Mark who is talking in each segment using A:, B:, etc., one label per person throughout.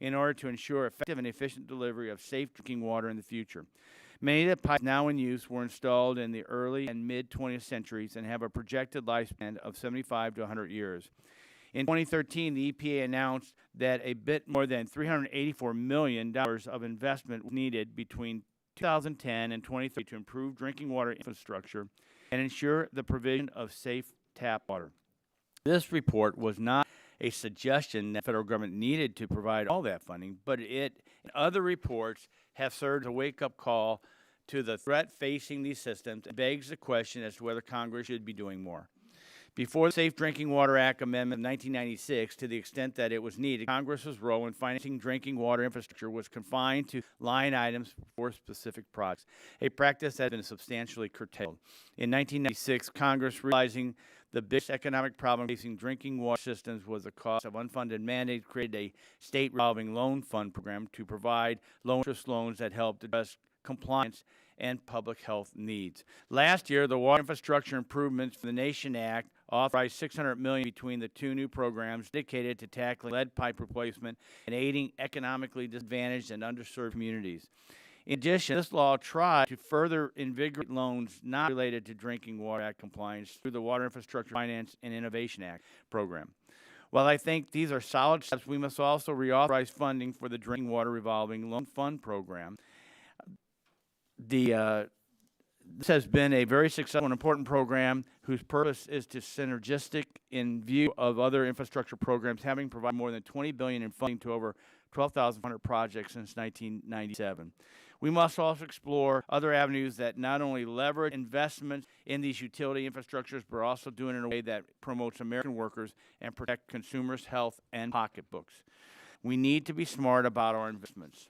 A: in order to ensure effective and efficient delivery of safe drinking water in the future. Many of the pipes now in use were installed in the early and mid-20th centuries and have a projected lifespan of 75 to 100 years. In 2013, the EPA announced that a bit more than $384 million of investment was needed between 2010 and 2030 to improve drinking water infrastructure and ensure the provision of safe tap water. This report was not a suggestion that the federal government needed to provide all that funding, but it and other reports have served as a wake-up call to the threat facing these systems and begs the question as to whether Congress should be doing more. Before the Safe Drinking Water Act amendment of 1996, to the extent that it was needed, Congress's role in financing drinking water infrastructure was confined to line items for specific projects, a practice that has been substantially curtailed. In 1996, Congress, realizing the biggest economic problem facing drinking water systems was the cost of unfunded mandates, created a state revolving loan fund program to provide low-interest loans that helped address compliance and public health needs. Last year, the Water Infrastructure Improvements for the Nation Act authorized $600 million between the two new programs dedicated to tackling lead pipe replacement and aiding economically disadvantaged and underserved communities. In addition, this law tried to further invigorate loans not related to Drinking Water Act compliance through the Water Infrastructure Finance and Innovation Act program. While I think these are solid steps, we must also reauthorize funding for the Drinking Water Revolving Loan Fund program. This has been a very successful and important program whose purpose is to synergistic in view of other infrastructure programs, having provided more than $20 billion in funding to over 12,100 projects since 1997. We must also explore other avenues that not only leverage investments in these utility infrastructures, but also do it in a way that promotes American workers and protect consumers' health and pocketbooks. We need to be smart about our investments.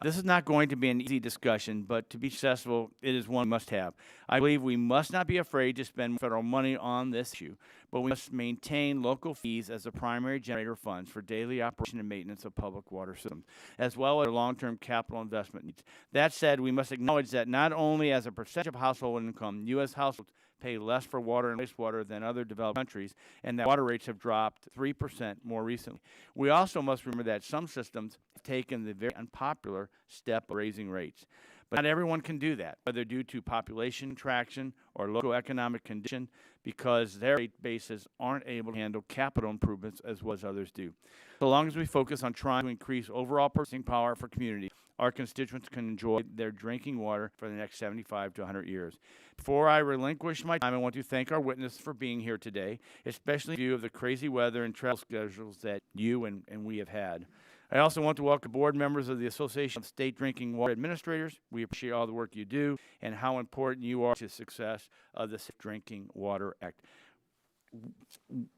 A: This is not going to be an easy discussion, but to be successful, it is one we must have. I believe we must not be afraid to spend federal money on this issue, but we must maintain local fees as the primary generator of funds for daily operation and maintenance of public water systems, as well as long-term capital investment needs. That said, we must acknowledge that not only as a percentage of household income, U.S. households pay less for water and wastewater than other developed countries, and that water rates have dropped 3% more recently. We also must remember that some systems have taken the very unpopular step of raising rates. But not everyone can do that, whether due to population contraction or local economic condition, because their rate bases aren't able to handle capital improvements as well as others do. So long as we focus on trying to increase overall purchasing power for communities, our constituents can enjoy their drinking water for the next 75 to 100 years. Before I relinquish my time, I want to thank our witnesses for being here today, especially in view of the crazy weather and travel schedules that you and we have had. I also want to welcome board members of the Association of State Drinking Water Administrators. We appreciate all the work you do and how important you are to the success of the Safe Drinking Water Act.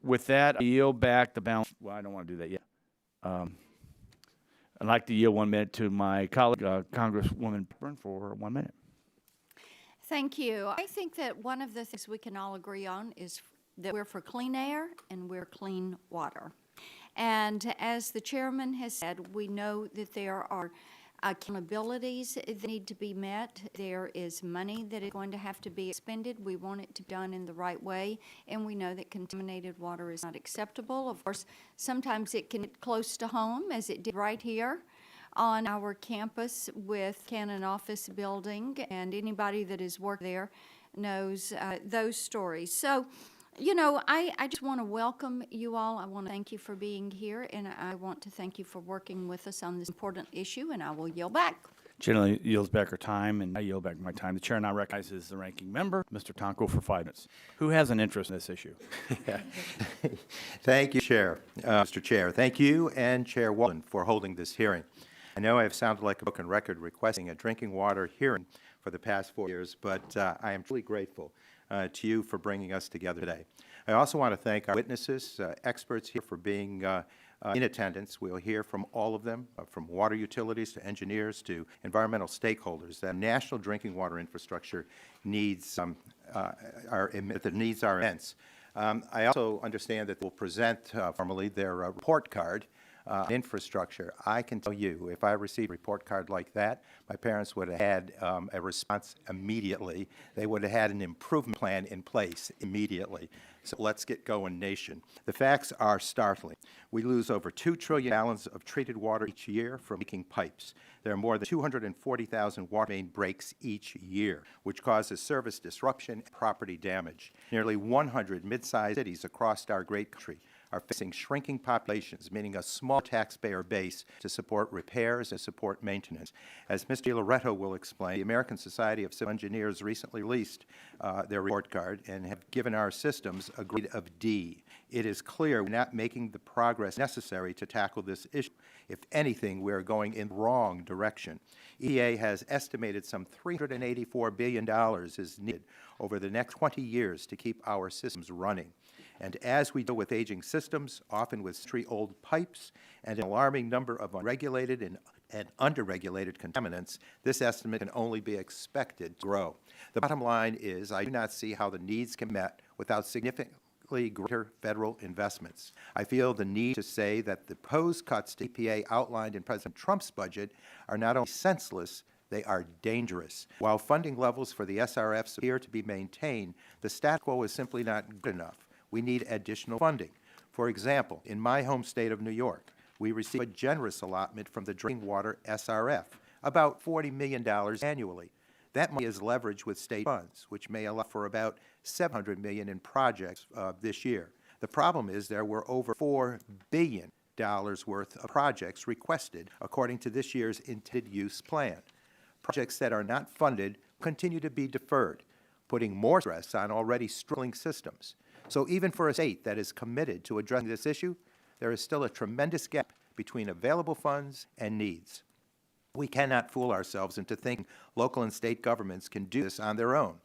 A: With that, I yield back the balance. Well, I don't want to do that yet. I'd like to yield 1 minute to my colleague, Congresswoman Burn, for 1 minute.
B: Thank you. I think that one of the things we can all agree on is that we're for clean air and we're clean water. And as the chairman has said, we know that there are accountabilities that need to be met. There is money that is going to have to be expended. We want it to be done in the right way, and we know that contaminated water is not acceptable. Of course, sometimes it can get close to home, as it did right here on our campus with Cannon Office Building, and anybody that has worked there knows those stories. So, you know, I just want to welcome you all. I want to thank you for being here, and I want to thank you for working with us on this important issue, and I will yield back.
A: Generally yields back her time, and I yield back my time. The chair now recognizes the ranking member, Mr. Tonko, for 5 minutes. Who has an interest in this issue?
C: Thank you, Chair. Mr. Chair, thank you and Chair Walden for holding this hearing. I know I have sounded like a broken record requesting a drinking water hearing for the past 4 years, but I am truly grateful to you for bringing us together today. I also want to thank our witnesses, experts here for being in attendance. We'll hear from all of them, from water utilities to engineers to environmental stakeholders. That national drinking water infrastructure needs are immense. I also understand that they'll present formally their report card infrastructure. I can tell you, if I received a report card like that, my parents would have had a response immediately. They would have had an improvement plan in place immediately. So let's get going, nation. The facts are startling. We lose over 2 trillion gallons of treated water each year from leaking pipes. There are more than 240,000 water main breaks each year, which causes service disruption and property damage. Nearly 100 mid-sized cities across our great country are facing shrinking populations, meaning a small taxpayer base to support repairs and support maintenance. As Mr. Loretto will explain, the American Society of Civil Engineers recently released their report card and have given our systems a grade of D. It is clear we're not making the progress necessary to tackle this issue. If anything, we are going in the wrong direction. EPA has estimated some $384 billion is needed over the next 20 years to keep our systems running. And as we deal with aging systems, often with century-old pipes and an alarming number of unregulated and underregulated contaminants, this estimate can only be expected to grow. The bottom line is I do not see how the needs can be met without significantly greater federal investments. I feel the need to say that the proposed cuts to EPA outlined in President Trump's budget are not only senseless, they are dangerous. While funding levels for the SRFs appear to be maintained, the status quo is simply not good enough. We need additional funding. For example, in my home state of New York, we receive a generous allotment from the Drinking Water SRF, about $40 million annually. That money is leveraged with state funds, which may allow for about $700 million in projects this year. The problem is there were over $4 billion worth of projects requested according to this year's intended use plan. Projects that are not funded continue to be deferred, putting more stress on already struggling systems. So even for a state that is committed to addressing this issue, there is still a tremendous gap between available funds and needs. We cannot fool ourselves into thinking local and state governments can do this on their own.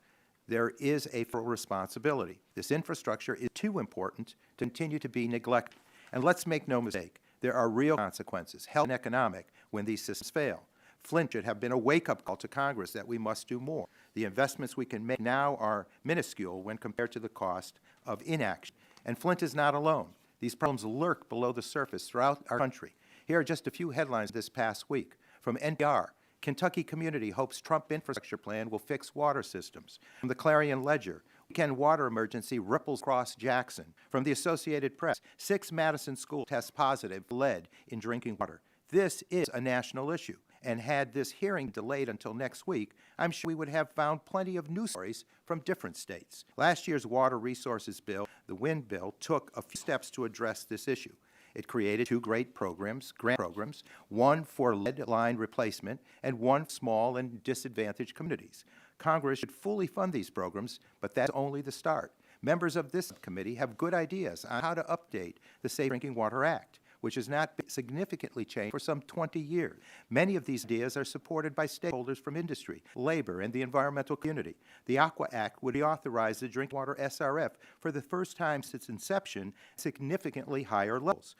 C: There is a full responsibility. This infrastructure is too important to continue to be neglected. And let's make no mistake, there are real consequences, health and economic, when these systems fail. Flint should have been a wake-up call to Congress that we must do more. The investments we can make now are minuscule when compared to the cost of inaction. And Flint is not alone. These problems lurk below the surface throughout our country. Here are just a few headlines this past week. From NPR, Kentucky community hopes Trump infrastructure plan will fix water systems. From the Clarion Ledger, weekend water emergency ripples across Jackson. From the Associated Press, 6 Madison schools test positive for lead in drinking water. This is a national issue. And had this hearing delayed until next week, I'm sure we would have found plenty of news stories from different states. Last year's water resources bill, the WIN bill, took a few steps to address this issue. It created 2 great programs, grant programs, one for lead line replacement and one for small and disadvantaged communities. Congress should fully fund these programs, but that's only the start. Members of this committee have good ideas on how to update the Safe Drinking Water Act, which has not been significantly changed for some 20 years. Many of these ideas are supported by stakeholders from industry, labor, and the environmental community. The Aqua Act would reauthorize the Drinking Water SRF for the first time since inception at significantly higher levels.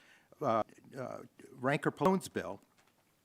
C: Ranker-Palone's bill,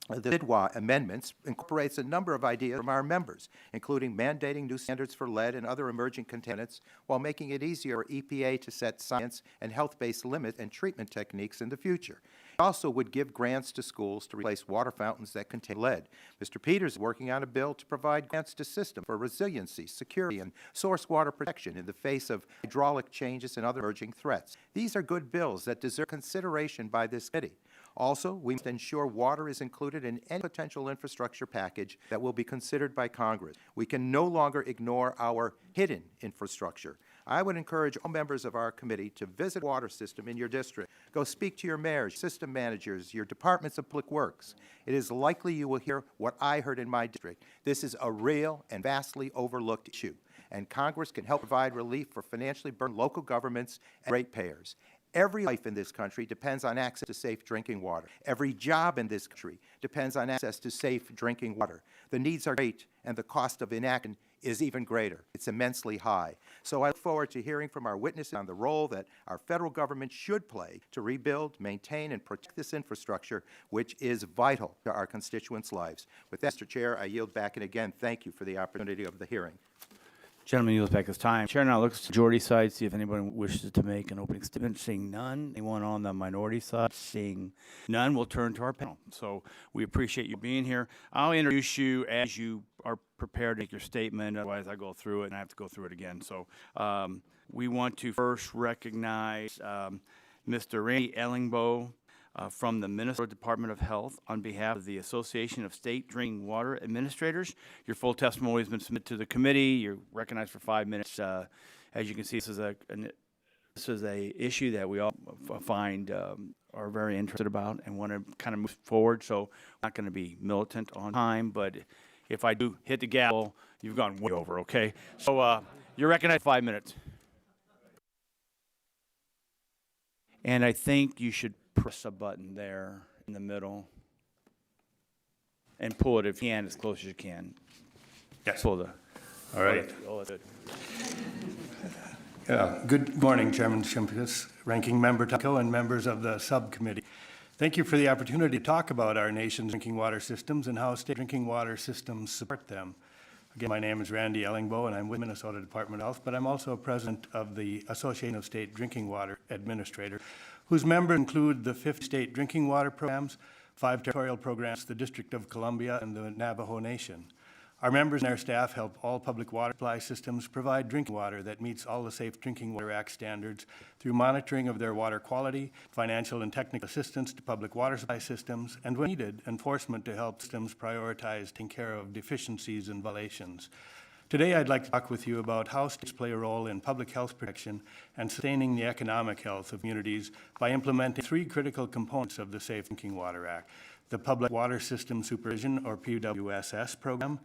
C: the BIDWA amendments, incorporates a number of ideas from our members, including mandating new standards for lead and other emerging contaminants while making it easier for EPA to set science and health-based limits and treatment techniques in the future. It also would give grants to schools to replace water fountains that contain lead. Mr. Peters is working on a bill to provide grants to systems for resiliency, security, and source water protection in the face of hydraulic changes and other emerging threats. These are good bills that deserve consideration by this committee. Also, we must ensure water is included in any potential infrastructure package that will be considered by Congress. We can no longer ignore our hidden infrastructure. I would encourage all members of our committee to visit a water system in your district. Go speak to your mayors, system managers, your departments of public works. It is likely you will hear what I heard in my district. This is a real and vastly overlooked issue, and Congress can help provide relief for financially burdened local governments and ratepayers. Every life in this country depends on access to safe drinking water. Every job in this country depends on access to safe drinking water. The needs are great, and the cost of inaction is even greater. It's immensely high. So I look forward to hearing from our witnesses on the role that our federal government should play to rebuild, maintain, and protect this infrastructure, which is vital to our constituents' lives. With that, Mr. Chair, I yield back, and again, thank you for the opportunity of the hearing.
A: Gentlemen, yield back this time. Chair now looks to the majority side, see if anyone wishes to make an opening statement. Seeing none. Anyone on the minority side? Seeing none, we'll turn to our panel. So we appreciate you being here. I'll introduce you as you are prepared to make your statement. Otherwise, I go through it and I have to go through it again. So we want to first recognize Mr. Randy Ellingbo from the Minnesota Department of Health on behalf of the Association of State Drinking Water Administrators. Your full testimony has been submitted to the committee. You're recognized for 5 minutes. As you can see, this is a issue that we all find are very interested about and want to kind of move forward. So I'm not going to be militant on time, but if I do hit the gavel, you've gone way over, okay? So you're recognized 5 minutes. And I think you should press a button there in the middle and pull it if you can, as close as you can.
D: Yes.
A: Pull the.
D: All right.
A: Oh, that's good.
D: Good morning, Chairman Shimkus, Ranking Member Tucko, and members of the subcommittee. Thank you for the opportunity to talk about our nation's drinking water systems and how state drinking water systems support them. Again, my name is Randy Ellingbo, and I'm with Minnesota Department of Health, but I'm also president of the Association of State Drinking Water Administrators, whose members include the 50 state drinking water programs, 5 territorial programs, the District of Columbia, and the Navajo Nation. Our members and our staff help all public water supply systems provide drinking water that meets all the Safe Drinking Water Act standards through monitoring of their water quality, financial and technical assistance to public water supply systems, and when needed, enforcement to help systems prioritize taking care of deficiencies and violations. Today, I'd like to talk with you about how states play a role in public health protection and sustaining the economic health of communities by implementing 3 critical components of the Safe Drinking Water Act: the Public Water System Supervision, or PWSS program,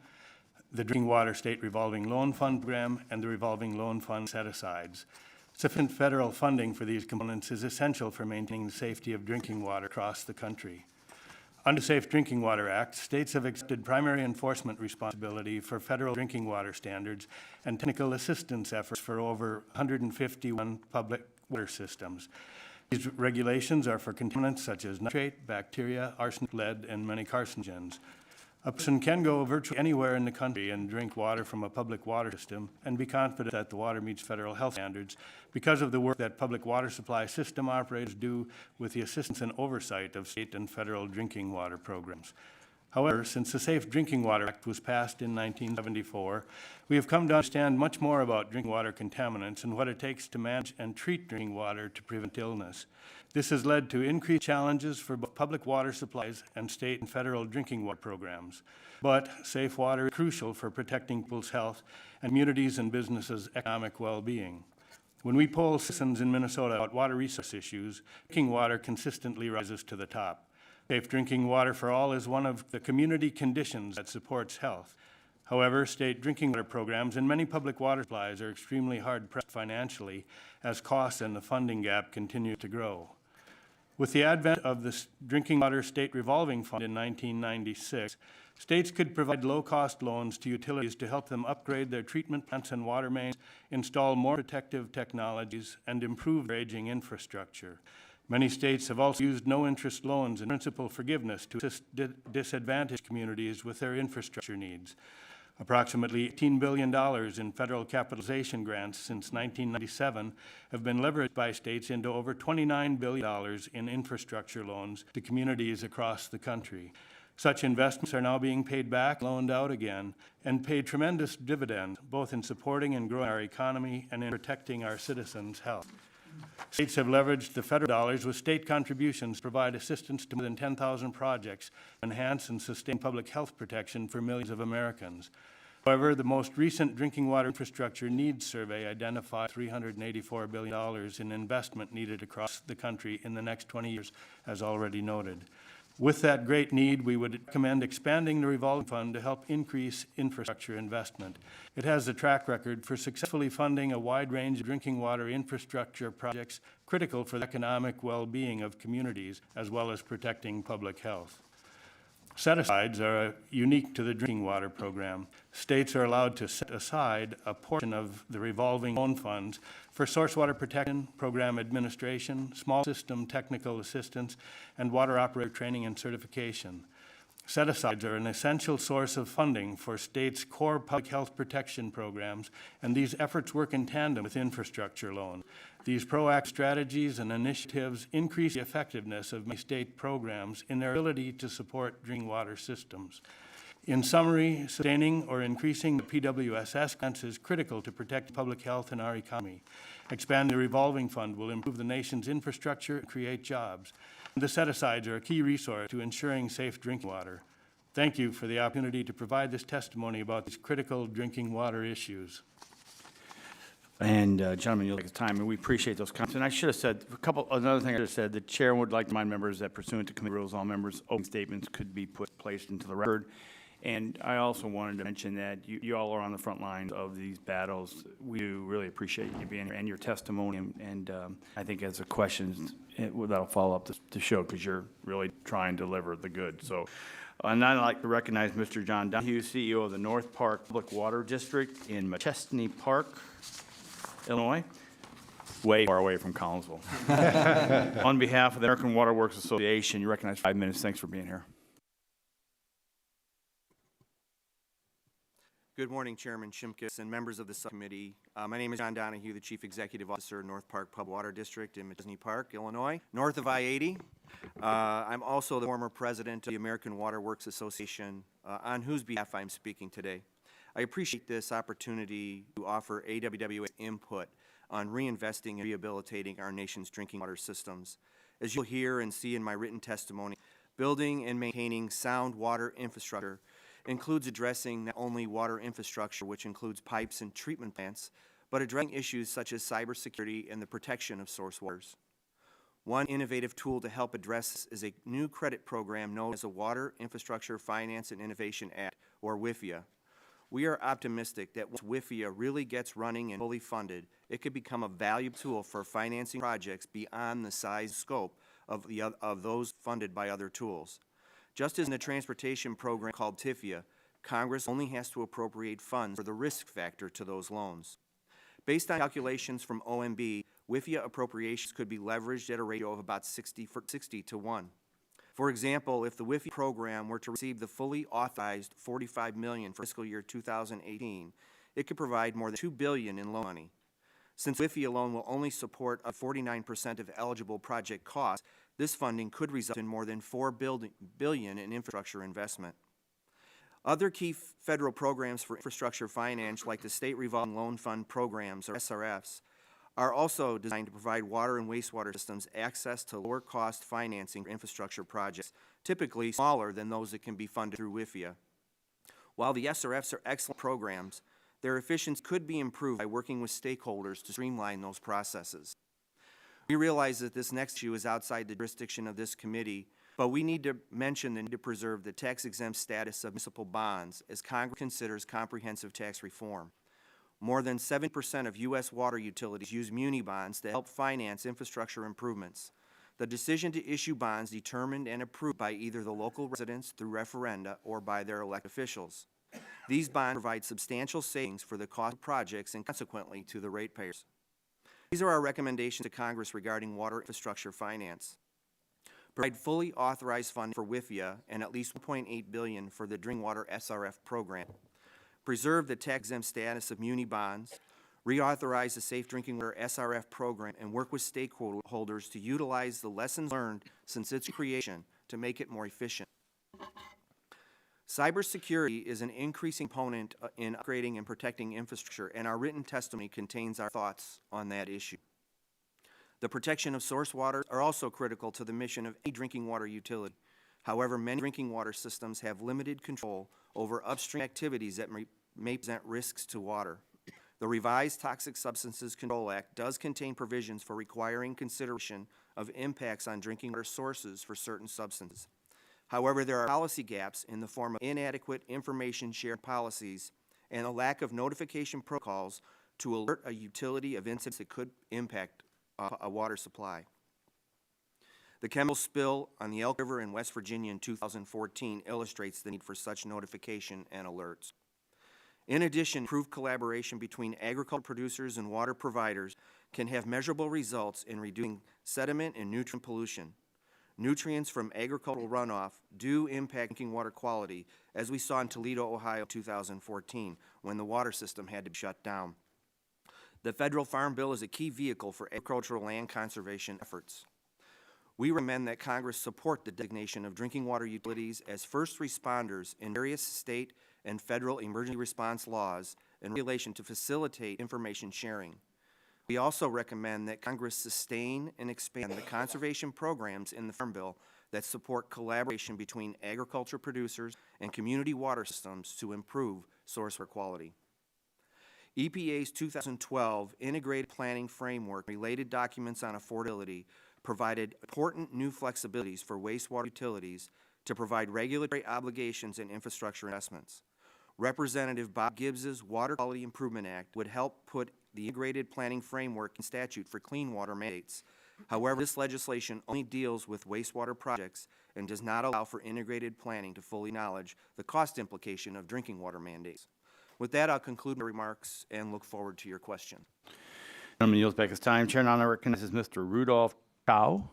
D: the Drinking Water State Revolving Loan Fund program, and the Revolving Loan Fund set-asides. Sufficient federal funding for these components is essential for maintaining the safety of drinking water across the country. Under the Safe Drinking Water Act, states have accepted primary enforcement responsibility for federal drinking water standards and technical assistance efforts for over 151 public water systems. These regulations are for contaminants such as nitrate, bacteria, arsenic, lead, and many carcinogens. A person can go virtually anywhere in the country and drink water from a public water system and be confident that the water meets federal health standards because of the work that public water supply system operators do with the assistance and oversight of state and federal drinking water programs. However, since the Safe Drinking Water Act was passed in 1974, we have come to understand much more about drinking water contaminants and what it takes to manage and treat drinking water to prevent illness. This has led to increased challenges for both public water supplies and state and federal drinking water programs. But safe water is crucial for protecting people's health and communities and businesses' economic well-being. When we poll citizens in Minnesota about water resource issues, drinking water consistently rises to the top. Safe drinking water for all is one of the community conditions that supports health. However, state drinking water programs and many public water supplies are extremely hard-pressed financially as costs and the funding gap continue to grow. With the advent of the Drinking Water State Revolving Fund in 1996, states could provide low-cost loans to utilities to help them upgrade their treatment plants and water mains, install more protective technologies, and improve their aging infrastructure. Many states have also used no-interest loans and principal forgiveness to assist disadvantaged communities with their infrastructure needs. Approximately $18 billion in federal capitalization grants since 1997 have been leveraged by states into over $29 billion in infrastructure loans to communities across the country. Such investments are now being paid back, loaned out again, and pay tremendous dividends, both in supporting and growing our economy and in protecting our citizens' health. States have leveraged the federal dollars with state contributions to provide assistance to more than 10,000 projects to enhance and sustain public health protection for millions of Americans. However, the most recent Drinking Water Infrastructure Needs Survey identified $384 billion in investment needed across the country in the next 20 years, as already noted. With that great need, we would recommend expanding the revolving fund to help increase infrastructure investment. It has a track record for successfully funding a wide range of drinking water infrastructure projects critical for the economic well-being of communities, as well as protecting public health. Set-asides are unique to the drinking water program. States are allowed to set aside a portion of the revolving loan funds for source water protection, program administration, small system technical assistance, and water operator training and certification. Set-asides are an essential source of funding for states' core public health protection programs, and these efforts work in tandem with infrastructure loan. These proactive strategies and initiatives increase the effectiveness of many state programs in their ability to support drinking water systems. In summary, sustaining or increasing the PWSS grants is critical to protect public health and our economy. Expanding the revolving fund will improve the nation's infrastructure and create jobs. The set-asides are a key resource to ensuring safe drinking water. Thank you for the opportunity to provide this testimony about these critical drinking water issues.
A: And gentlemen, you'll take the time, and we appreciate those comments. And I should have said, another thing I should have said, the chair would like to remind members that pursuant to committee rules, all members' opening statements could be placed into the record. And I also wanted to mention that you all are on the front lines of these battles. We do really appreciate you being here and your testimony. And I think as the questions, that'll follow up to show, because you're really trying to deliver the good. So, and I'd like to recognize Mr. John Donahue, CEO of the North Park Public Water District in Machesney Park, Illinois, way far away from Collinsville. On behalf of the American Water Works Association, you recognize 5 minutes. Thanks for being here.
E: Good morning, Chairman Shimkus and members of the subcommittee. My name is John Donahue, the Chief Executive Officer of North Park Public Water District in Machesney Park, Illinois, north of I-80. I'm also the former president of the American Water Works Association, on whose behalf I'm speaking today. I appreciate this opportunity to offer AWWA input on reinvesting and rehabilitating our nation's drinking water systems. As you'll hear and see in my written testimony, building and maintaining sound water infrastructure includes addressing not only water infrastructure, which includes pipes and treatment plants, but addressing issues such as cybersecurity and the protection of source waters. One innovative tool to help address this is a new credit program known as the Water Infrastructure Finance and Innovation Act, or WIFIA. We are optimistic that once WIFIA really gets running and fully funded, it could become a valuable tool for financing projects beyond the size and scope of those funded by other tools. Just as in the transportation program called TIFIA, Congress only has to appropriate funds for the risk factor to those loans. Based on calculations from OMB, WIFIA appropriations could be leveraged at a ratio of about 60 to 1. For example, if the WIFIA program were to receive the fully authorized $45 million for fiscal year 2018, it could provide more than $2 billion in loan money. Since WIFIA alone will only support 49% of eligible project costs, this funding could result in more than $4 billion in infrastructure investment. Other key federal programs for infrastructure finance, like the State Revolving Loan Fund programs, or SRFs, are also designed to provide water and wastewater systems access to lower-cost financing for infrastructure projects, typically smaller than those that can be funded through WIFIA. While the SRFs are excellent programs, their efficiency could be improved by working with stakeholders to streamline those processes. We realize that this next issue is outside the jurisdiction of this committee, but we need to mention the need to preserve the tax-exempt status of municipal bonds as Congress considers comprehensive tax reform. More than 7% of U.S. water utilities use muni bonds to help finance infrastructure improvements. The decision to issue bonds determined and approved by either the local residents through referenda or by their elected officials. These bonds provide substantial savings for the cost of projects and consequently to the ratepayers. These are our recommendations to Congress regarding water infrastructure finance. Provide fully authorized funding for WIFIA and at least $1.8 billion for the Drinking Water SRF program. Preserve the tax-exempt status of muni bonds. Reauthorize the Safe Drinking Water SRF program and work with stakeholders to utilize the lessons learned since its creation to make it more efficient. Cybersecurity is an increasing component in upgrading and protecting infrastructure, and our written testimony contains our thoughts on that issue. The protection of source water are also critical to the mission of any drinking water utility. However, many drinking water systems have limited control over upstream activities that may present risks to water. The revised Toxic Substances Control Act does contain provisions for requiring consideration of impacts on drinking water sources for certain substances. However, there are policy gaps in the form of inadequate information sharing policies and a lack of notification protocols to alert a utility of incidents that could impact a water supply. The chemical spill on the Elk River in West Virginia in 2014 illustrates the need for such notification and alerts. In addition, improved collaboration between agricultural producers and water providers can have measurable results in reducing sediment and nutrient pollution. nutrients from agricultural runoff do impact drinking water quality, as we saw in Toledo, Ohio, 2014, when the water system had to be shut down. The Federal Farm Bill is a key vehicle for agricultural land conservation efforts. We recommend that Congress support the designation of drinking water utilities as first responders in various state and federal emergency response laws in relation to facilitate information sharing. We also recommend that Congress sustain and expand the conservation programs in the Farm Bill that support collaboration between agriculture producers and community water systems to improve source water quality. EPA's 2012 Integrated Planning Framework related documents on affordability provided important new flexibilities for wastewater utilities to provide regulatory obligations and infrastructure investments. Representative Bob Gibbs's Water Quality Improvement Act would help put the Integrated Planning Framework in statute for clean water mandates. However, this legislation only deals with wastewater projects and does not allow for integrated planning to fully acknowledge the cost implication of drinking water mandates. With that, I'll conclude my remarks and look forward to your question.
A: Gentleman yields back his time. Chair now recognizes Mr. Rudolph Chow,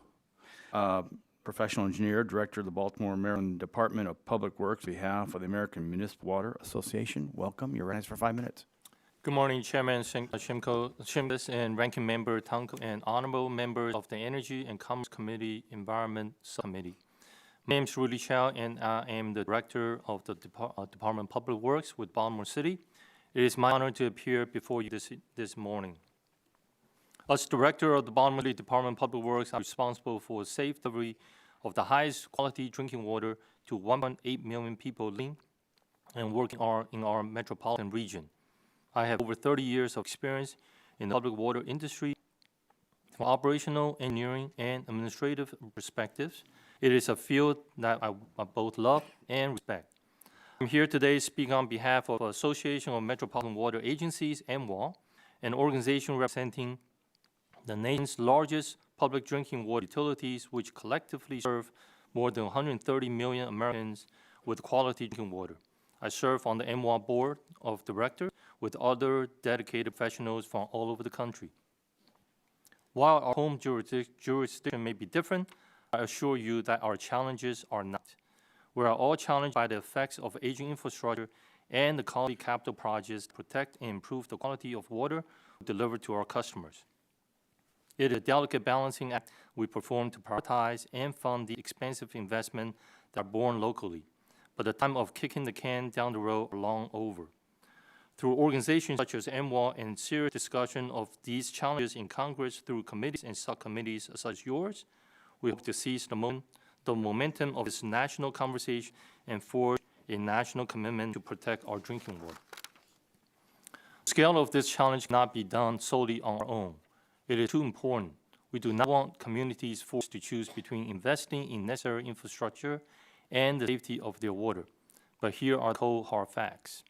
A: professional engineer, director of the Baltimore, Maryland Department of Public Works, on behalf of the American Municipal Water Association. Welcome. You're recognized for 5 minutes.
F: Good morning, Chairman Shimkus and Ranking Member Tonko and honorable members of the Energy and Commerce Committee Environment Subcommittee. My name is Rudy Chow, and I am the Director of the Department of Public Works with Baltimore City. It is my honor to appear before you this morning. As Director of the Baltimore City Department of Public Works, I'm responsible for safe delivery of the highest quality drinking water to 1.8 million people living and working in our metropolitan region. I have over 30 years of experience in the public water industry from operational, engineering, and administrative perspectives. It is a field that I both love and respect. I'm here today speaking on behalf of the Association of Metropolitan Water Agencies, MWA, an organization representing the nation's largest public drinking water utilities, which collectively serve more than 130 million Americans with quality drinking water. I serve on the MWA Board of Directors with other dedicated professionals from all over the country. While our home jurisdiction may be different, I assure you that our challenges are not. We are all challenged by the effects of aging infrastructure and the quality capital projects to protect and improve the quality of water delivered to our customers. It is a delicate balancing act we perform to prioritize and fund the expensive investments that are born locally, but the time of kicking the can down the road are long over. Through organizations such as MWA and serious discussion of these challenges in Congress through committees and subcommittees such as yours, we hope to seize the momentum of this national conversation and forge a national commitment to protect our drinking water. The scale of this challenge cannot be done solely on our own. It is too important. We do not want communities forced to choose between investing in necessary infrastructure and the safety of their water. But here are the cold hard facts.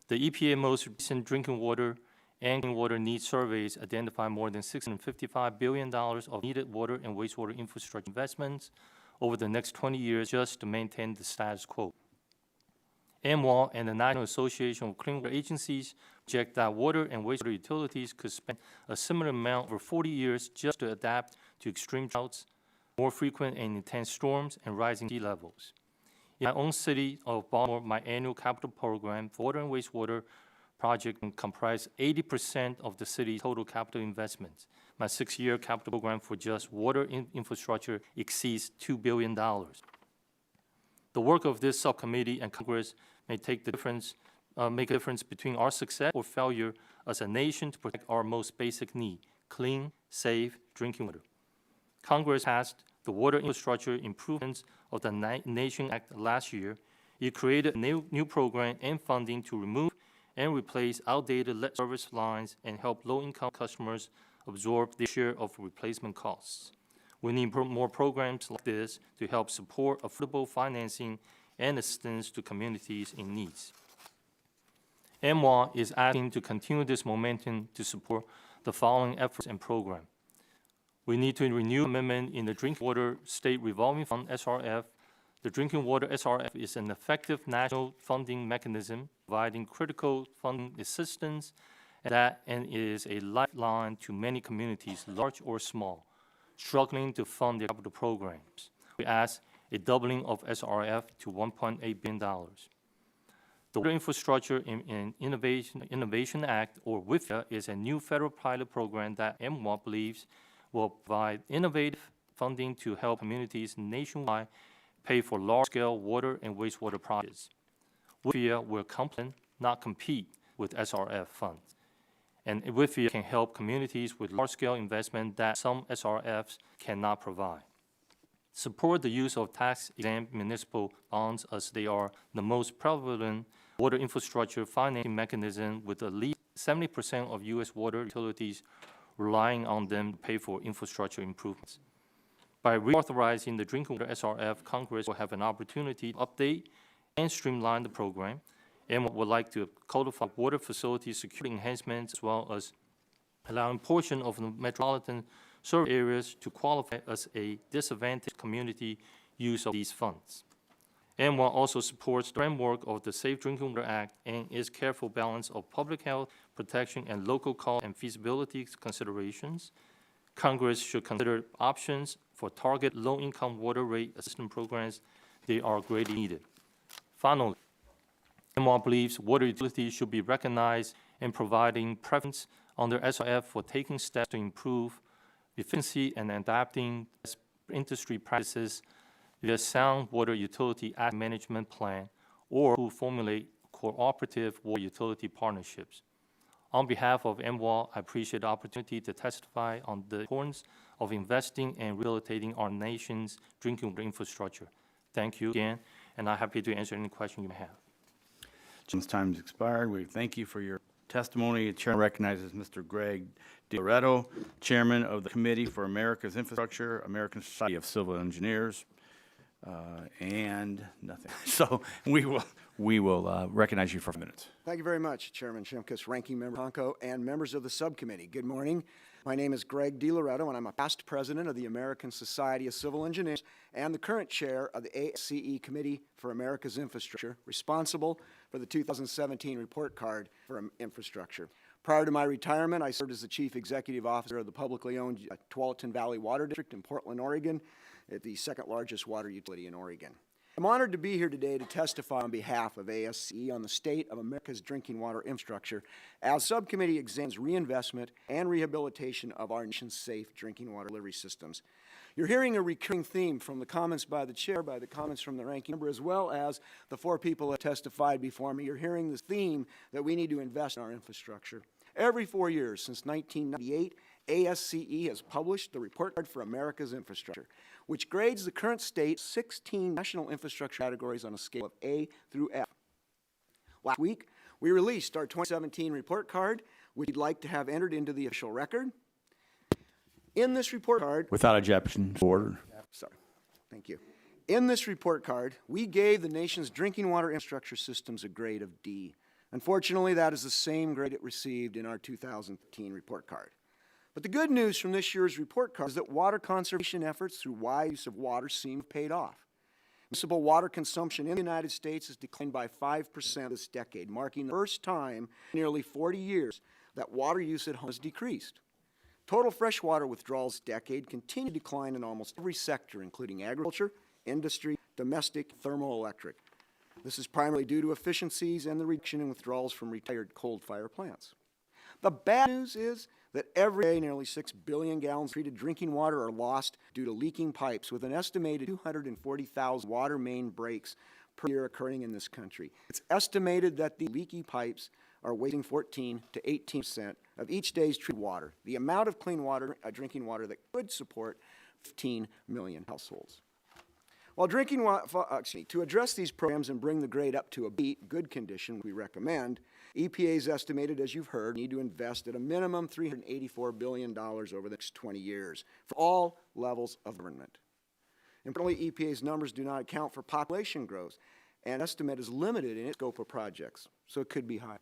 F: The EPA most recent drinking water and clean water needs surveys identify more than $655 billion of needed water and wastewater infrastructure investments over the next 20 years just to maintain the status quo. MWA and the National Association of Clean Water Agencies project that water and wastewater utilities could spend a similar amount over 40 years just to adapt to extreme droughts, more frequent and intense storms, and rising sea levels. In my own city of Baltimore, my annual capital program for water and wastewater project comprised 80% of the city's total capital investments. My 6-year capital program for just water infrastructure exceeds $2 billion. The work of this subcommittee and Congress may make a difference between our success or failure as a nation to protect our most basic need, clean, safe drinking water. Congress passed the Water Infrastructure Improvements of the Nation Act last year. It created a new program and funding to remove and replace outdated lead service lines and help low-income customers absorb their share of replacement costs. We need more programs like this to help support affordable financing and assistance to communities in need. MWA is asking to continue this momentum to support the following efforts and programs. We need to renew commitment in the Drinking Water State Revolving Fund, SRF. The Drinking Water SRF is an effective national funding mechanism providing critical funding assistance and is a lifeline to many communities, large or small, struggling to fund their capital programs. we ask a doubling of SRF to $1.8 billion. The Water Infrastructure and Innovation Act, or WIFIA, is a new federal pilot program that MWA believes will provide innovative funding to help communities nationwide pay for large-scale water and wastewater projects. WIFIA will complement, not compete, with SRF funds. And WIFIA can help communities with large-scale investment that some SRFs cannot provide. Support the use of tax-exempt municipal bonds, as they are the most prevalent water infrastructure financing mechanism, with at least 70% of U.S. water utilities relying on them to pay for infrastructure improvements. By reauthorizing the drinking water SRF, Congress will have an opportunity to update and streamline the program, and would like to codify water facility security enhancements, as well as allowing portion of the metropolitan service areas to qualify as a disadvantaged community use of these funds. MWA also supports the framework of the Safe Drinking Water Act and its careful balance of public health protection and local cost and feasibility considerations. Congress should consider options for target low-income water rate assistance programs. They are greatly needed. Finally, MWA believes water utilities should be recognized in providing preference under SRF for taking steps to improve efficiency and adapting best industry practices via sound water utility asset management plan, or who formulate cooperative water utility partnerships. On behalf of MWA, I appreciate the opportunity to testify on the importance of investing and rehabilitating our nation's drinking water infrastructure. Thank you again, and I'm happy to answer any questions you may have.
A: Since time's expired, we thank you for your testimony. The chair recognizes Mr. Greg DiLoretto, Chairman of the Committee for America's Infrastructure, American Society of Civil Engineers, and nothing. So we will recognize you for 5 minutes.
G: Thank you very much, Chairman Shimkus, Ranking Member Tonko, and members of the subcommittee. Good morning. My name is Greg DiLoretto, and I'm a past president of the American Society of Civil Engineers and the current chair of the ASCE Committee for America's Infrastructure, responsible for the 2017 report card for infrastructure. Prior to my retirement, I served as the chief executive officer of the publicly owned Tualatin Valley Water District in Portland, Oregon, the second largest water utility in Oregon. I'm honored to be here today to testify on behalf of ASCE on the state of America's drinking water infrastructure as subcommittee examines reinvestment and rehabilitation of our nation's safe drinking water delivery systems. You're hearing a recurring theme from the comments by the chair, by the comments from the ranking member, as well as the 4 people that testified before me. You're hearing this theme that we need to invest in our infrastructure. Every 4 years since 1998, ASCE has published the Report Card for America's Infrastructure, which grades the current state's 16 national infrastructure categories on a scale of A through F. Last week, we released our 2017 report card, which we'd like to have entered into the official record. In this report card,
A: Without objection, order.
G: sorry, thank you. In this report card, we gave the nation's drinking water infrastructure systems a grade of D. Unfortunately, that is the same grade it received in our 2015 report card. But the good news from this year's report card is that water conservation efforts through wise use of water seem to have paid off. Municipal water consumption in the United States has declined by 5% this decade, marking the first time in nearly 40 years that water use at home has decreased. Total freshwater withdrawals this decade continue to decline in almost every sector, including agriculture, industry, domestic, thermoelectric. This is primarily due to efficiencies and the reduction in withdrawals from retired coal-fired plants. The bad news is that every day nearly 6 billion gallons of treated drinking water are lost due to leaking pipes, with an estimated 240,000 water main breaks per year occurring in this country. It's estimated that the leaky pipes are wasting 14 to 18% of each day's treated water, the amount of clean water, drinking water that could support 15 million households. While to address these programs and bring the grade up to a B, good condition, we recommend, EPA is estimated, as you've heard, need to invest at a minimum $384 billion over the next 20 years for all levels of government. Importantly, EPA's numbers do not account for population growth, and estimate is limited in its scope of projects, so it could be high.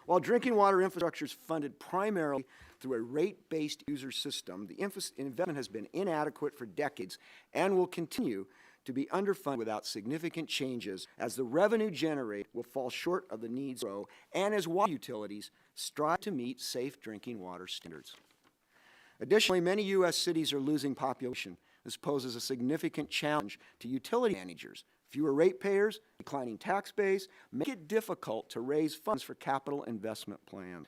G: While drinking water infrastructure is funded primarily through a rate-based user system, the investment has been inadequate for decades and will continue to be underfunded without significant changes, as the revenue generated will fall short of the needs to grow and as water utilities strive to meet safe drinking water standards. Additionally, many U.S. cities are losing population, This poses a significant challenge to utility managers. Fewer ratepayers, declining tax base, make it difficult to raise funds for capital investment plans.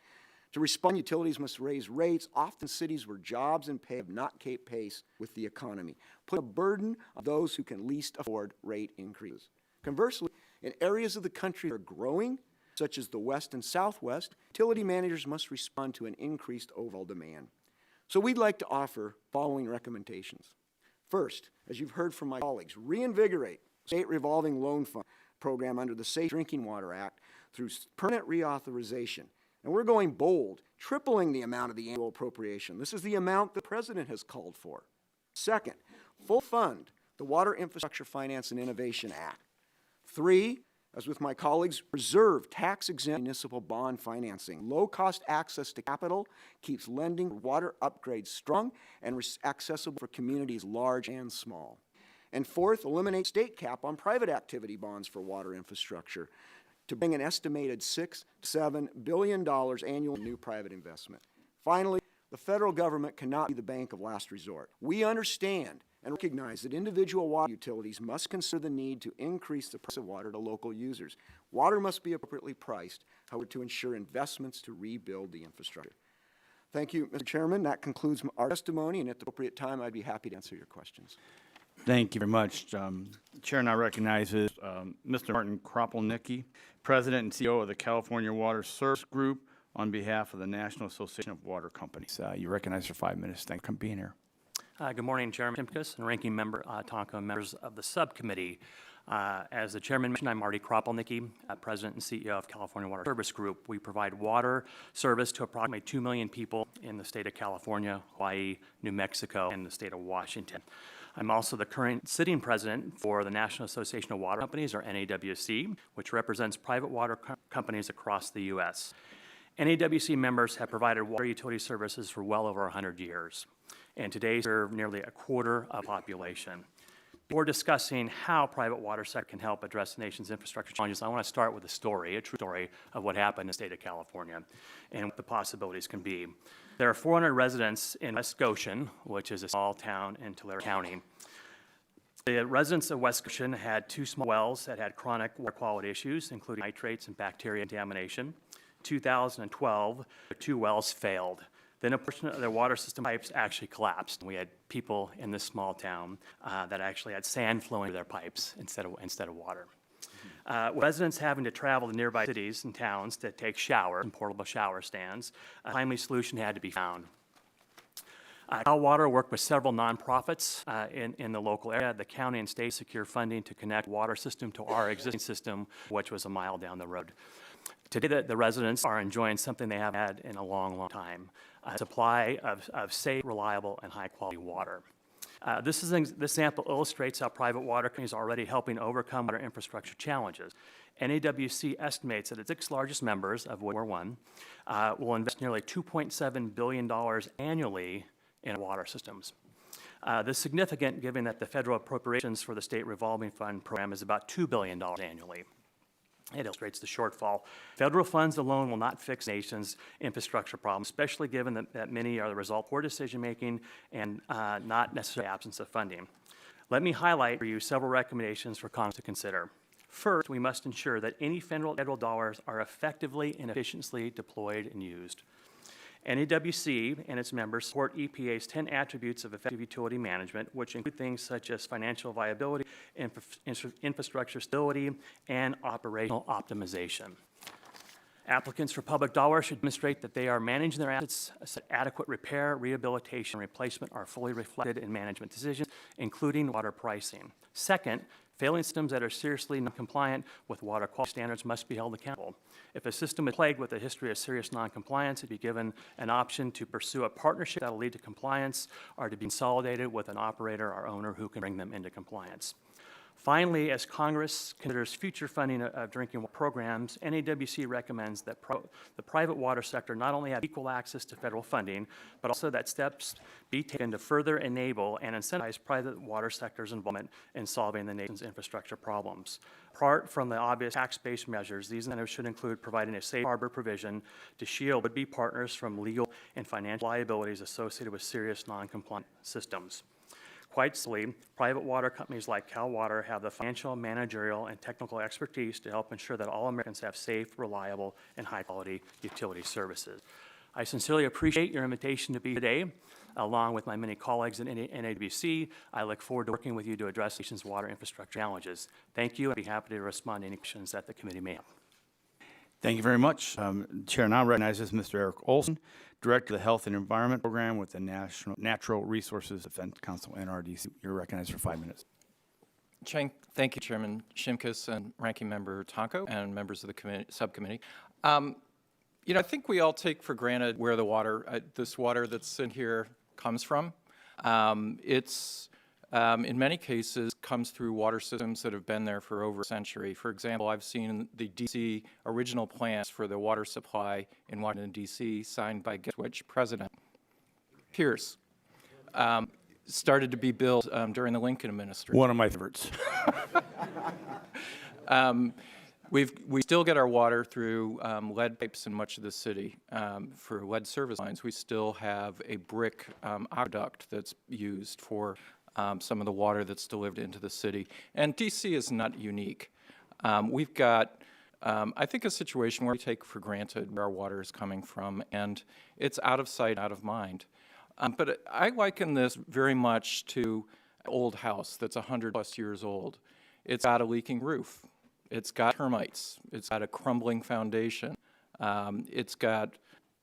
G: To respond, utilities must raise rates, often cities where jobs and pay have not kept pace with the economy, put a burden on those who can least afford rate increases. Conversely, in areas of the country that are growing, such as the West and Southwest, utility managers must respond to an increased overall demand. So we'd like to offer following recommendations. First, as you've heard from my colleagues, reinvigorate state revolving loan fund program under the Safe Drinking Water Act through permanent reauthorization. And we're going bold, tripling the amount of the annual appropriation. This is the amount the President has called for. Second, full fund the Water Infrastructure Finance and Innovation Act. 3, as with my colleagues, preserve tax-exempt municipal bond financing. Low-cost access to capital keeps lending for water upgrades strong and accessible for communities large and small. And 4th, eliminate state cap on private activity bonds for water infrastructure to bring an estimated $6 to $7 billion annual in new private investment. Finally, the federal government cannot be the bank of last resort. We understand and recognize that individual water utilities must consider the need to increase the price of water to local users. Water must be appropriately priced, however, to ensure investments to rebuild the infrastructure. Thank you, Mr. Chairman. That concludes our testimony, and at the appropriate time, I'd be happy to answer your questions.
A: Thank you very much. The Chair now recognizes Mr. Martin Kropelnicki, President and CEO of the California Water Service Group, on behalf of the National Association of Water Companies. You recognize for 5 minutes. Thank you for being here.
H: Good morning, Chairman Shimkus and Ranking Member Tonko, and members of the subcommittee. As the Chairman mentioned, I'm Marty Kropelnicki, President and CEO of California Water Service Group. We provide water service to approximately 2 million people in the state of California, Hawaii, New Mexico, and the state of Washington. I'm also the current sitting president for the National Association of Water Companies, or NAWC, which represents private water companies across the U.S. NAWC members have provided water utility services for well over 100 years, and today serve nearly a quarter of the population. Before discussing how private water sector can help address the nation's infrastructure challenges, I want to start with a story, a true story of what happened in the state of California and what the possibilities can be. There are 400 residents in West Goshen, which is a small town in Tulare County. The residents of West Goshen had 2 small wells that had chronic water quality issues, including nitrates and bacteria contamination. 2012, the 2 wells failed. Then a portion of their water system pipes actually collapsed. We had people in this small town that actually had sand flowing through their pipes instead of water. Residents having to travel to nearby cities and towns to take showers in portable shower stands, a timely solution had to be found. Cal Water worked with several nonprofits in the local area. The county and state secured funding to connect water system to our existing system, which was a mile down the road. Today, the residents are enjoying something they haven't had in a long, long time, a supply of safe, reliable, and high-quality water. This example illustrates how private water companies are already helping overcome water infrastructure challenges. NAWC estimates that its 6 largest members, of which we're one, will invest nearly $2.7 billion annually in water systems. This is significant given that the federal appropriations for the State Revolving Fund program is about $2 billion annually. It illustrates the shortfall. Federal funds alone will not fix the nation's infrastructure problems, especially given that many are the result of poor decision-making and not necessarily absence of funding. Let me highlight for you several recommendations for Congress to consider. First, we must ensure that any federal dollars are effectively and efficiently deployed and used. NAWC and its members support EPA's 10 attributes of effective utility management, which include things such as financial viability, infrastructure stability, and operational optimization. Applicants for public dollars should demonstrate that they are managing their assets so that adequate repair, rehabilitation, and replacement are fully reflected in management decisions, including water pricing. Second, failing systems that are seriously non-compliant with water quality standards must be held accountable. If a system is plagued with a history of serious non-compliance, it'd be given an option to pursue a partnership that will lead to compliance or to be consolidated with an operator or owner who can bring them into compliance. Finally, as Congress considers future funding of drinking water programs, NAWC recommends that the private water sector not only have equal access to federal funding, but also that steps be taken to further enable and incentivize private water sector's involvement in solving the nation's infrastructure problems. Apart from the obvious tax-based measures, these incentives should include providing a safe harbor provision to shield would-be partners from legal and financial liabilities associated with serious non-compliant systems. Quite simply, private water companies like Cal Water have the financial, managerial, and technical expertise to help ensure that all Americans have safe, reliable, and high-quality utility services. I sincerely appreciate your invitation to be here today. Along with my many colleagues in NAWC, I look forward to working with you to address the nation's water infrastructure challenges. Thank you. I'd be happy to respond to any questions that the committee may have.
A: Thank you very much. Chair now recognizes Mr. Eric Olson, Director of the Health and Environment Program with the Natural Resources Defense Council, NRDC. You're recognized for 5 minutes.
I: Thank you, Chairman Shimkus and Ranking Member Tonko and members of the subcommittee. You know, I think we all take for granted where the water, this water that's in here comes from. It's, in many cases, comes through water systems that have been there for over a century. For example, I've seen the D.C. original plans for the water supply in Washington, D.C., signed by guess which president? Pierce. Started to be built during the Lincoln administration.
A: One of my favorites.
I: We still get our water through lead pipes in much of the city for lead service lines. We still have a brick aqueduct that's used for some of the water that's delivered into the city. And D.C. is not unique. We've got, I think, a situation where we take for granted where our water is coming from, and it's out of sight, out of mind. But I liken this very much to an old house that's 100+ years old. It's got a leaking roof. It's got termites. It's got a crumbling foundation. It's got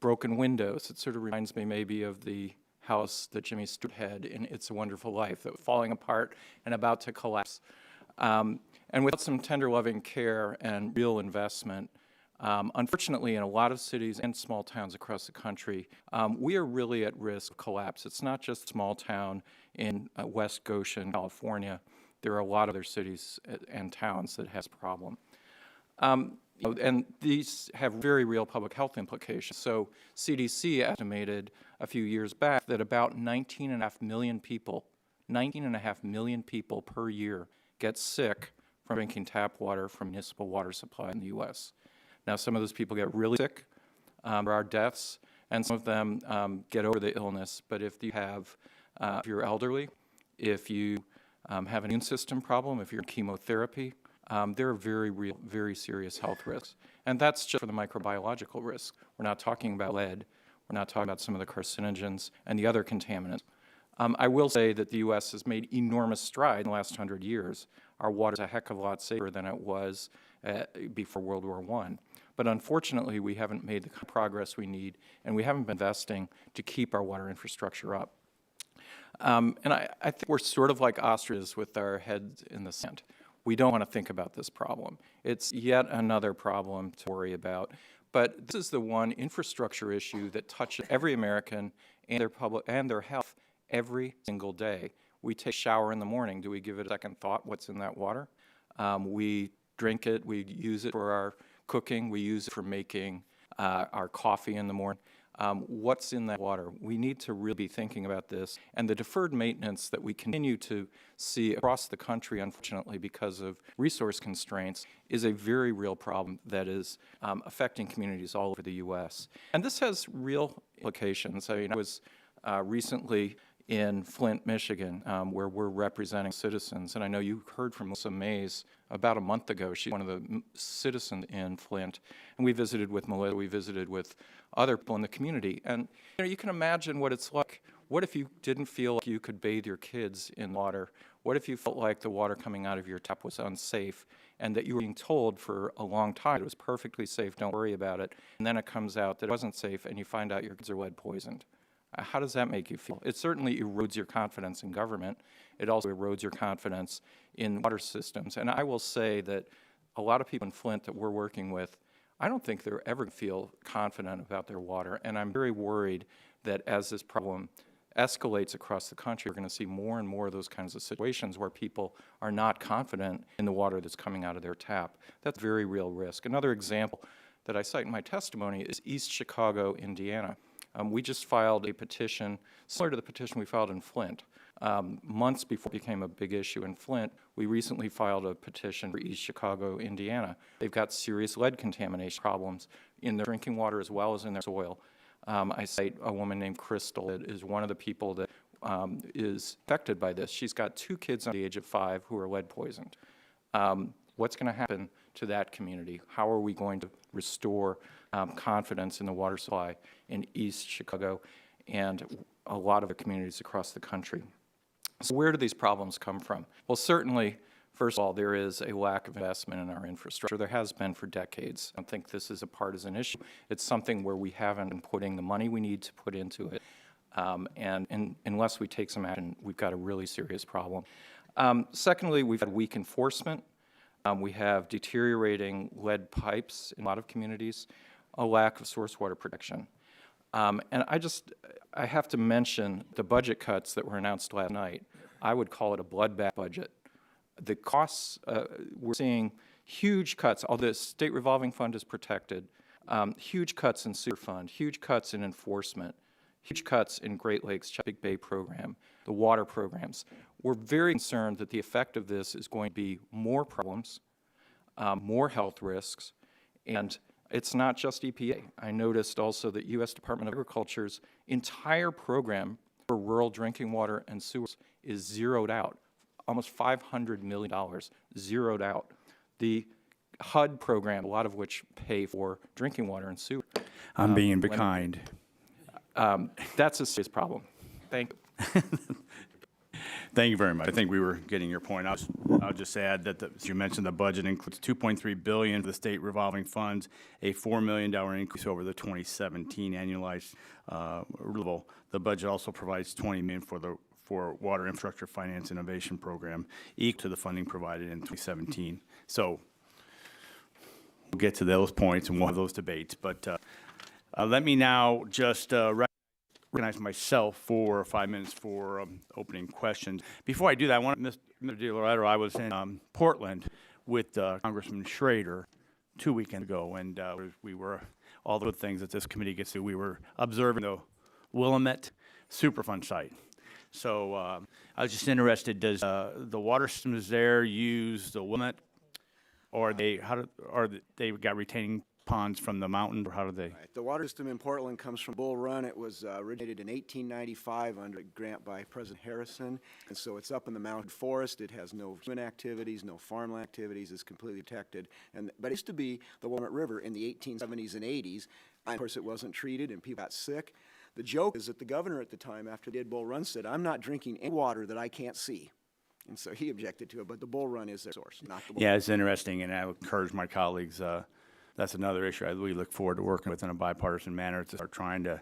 I: broken windows. It sort of reminds me maybe of the house that Jimmy Stewart had in It's a Wonderful Life that was falling apart and about to collapse. And without some tender, loving care and real investment, unfortunately, in a lot of cities and small towns across the country, we are really at risk of collapse. It's not just a small town in West Goshen, California. There are a lot of other cities and towns that have this problem. And these have very real public health implications. So CDC estimated a few years back that about 19.5 million people per year get sick from drinking tap water from municipal water supply in the U.S. Now, some of those people get really sick. There are deaths, and some of them get over the illness. But if you have, if you're elderly, if you have an immune system problem, if you're in chemotherapy, there are very real, very serious health risks. And that's just for the microbiological risks. We're not talking about lead. We're not talking about some of the carcinogens and the other contaminants. I will say that the U.S. has made enormous strides in the last 100 years. Our water is a heck of a lot safer than it was before World War I. But unfortunately, we haven't made the progress we need, and we haven't been investing to keep our water infrastructure up. And I think we're sort of like ostriches with our heads in the sand. We don't want to think about this problem. It's yet another problem to worry about. But this is the one infrastructure issue that touches every American and their health every single day. We take a shower in the morning. Do we give it a second thought what's in that water? We drink it. We use it for our cooking. We use it for making our coffee in the morning. What's in that water? We need to really be thinking about this. And the deferred maintenance that we continue to see across the country, unfortunately, because of resource constraints, is a very real problem that is affecting communities all over the U.S. And this has real implications. I mean, I was recently in Flint, Michigan, where we're representing citizens. And I know you heard from Melissa Mays about a month ago. She's one of the citizens in Flint. And we visited with Melissa. We visited with other people in the community. And you can imagine what it's like. What if you didn't feel like you could bathe your kids in water? What if you felt like the water coming out of your tap was unsafe and that you were being told for a long time it was perfectly safe, don't worry about it, and then it comes out that it wasn't safe and you find out your kids are lead poisoned? How does that make you feel? It certainly erodes your confidence in government. It also erodes your confidence in water systems. And I will say that a lot of people in Flint that we're working with, I don't think they're ever going to feel confident about their water. And I'm very worried that as this problem escalates across the country, we're going to see more and more of those kinds of situations where people are not confident in the water that's coming out of their tap. That's a very real risk. Another example that I cite in my testimony is East Chicago, Indiana. We just filed a petition similar to the petition we filed in Flint. Months before it became a big issue in Flint, we recently filed a petition for East Chicago, Indiana. They've got serious lead contamination problems in their drinking water as well as in their soil. I cite a woman named Crystal that is one of the people that is affected by this. She's got 2 kids under the age of 5 who are lead poisoned. What's going to happen to that community? How are we going to restore confidence in the water supply in East Chicago and a lot of the communities across the country? So where do these problems come from? Well, certainly, first of all, there is a lack of investment in our infrastructure. There has been for decades. I don't think this is a partisan issue. It's something where we haven't been putting the money we need to put into it. And unless we take some action, we've got a really serious problem. Secondly, we've had weak enforcement. We have deteriorating lead pipes in a lot of communities, a lack of source water protection. And I have to mention the budget cuts that were announced last night. I would call it a bloodbath budget. The costs, we're seeing huge cuts. Although the state revolving fund is protected, huge cuts in sewer fund, huge cuts in enforcement, huge cuts in Great Lakes Chesapeake Bay program, the water programs. We're very concerned that the effect of this is going to be more problems, more health risks, and it's not just EPA. I noticed also that U.S. Department of Agriculture's entire program for rural drinking water and sewers is zeroed out, almost $500 million zeroed out. The HUD program, a lot of which pay for drinking water and sewer.
A: I'm being kind.
I: That's a serious problem. Thank you.
A: Thank you very much. I think we were getting your point. I'll just add that as you mentioned, the budget includes $2.3 billion for the state revolving funds, a $4 million increase over the 2017 annualized level. The budget also provides $20 million for Water Infrastructure Finance Innovation Program, equal to the funding provided in 2017. So we'll get to those points and we'll have those debates. But let me now just recognize myself for 5 minutes for opening questions. Before I do that, I want Mr. DiLoretto, I was in Portland with Congressman Schrader 2 weekends ago, and we were, all the good things that this committee gets to, we were observing the Willamette Superfund site. So I was just interested, does the water systems there use the Willamette, or they got retaining ponds from the mountain, or how do they?
G: Right. The water system in Portland comes from Bull Run. It was originated in 1895 under a grant by President Harrison, and so it's up in the mountain forest. It has no human activities, no farmland activities. It's completely protected. But it used to be the Willamette River in the 1870s and 80s. Of course, it wasn't treated, and people got sick. The joke is that the governor at the time, after they did Bull Run, said, "I'm not drinking any water that I can't see." And so he objected to it, but the Bull Run is their source, not the Bull Run.
A: Yeah, it's interesting, and I would encourage my colleagues, that's another issue we look forward to working with in a bipartisan manner to start trying to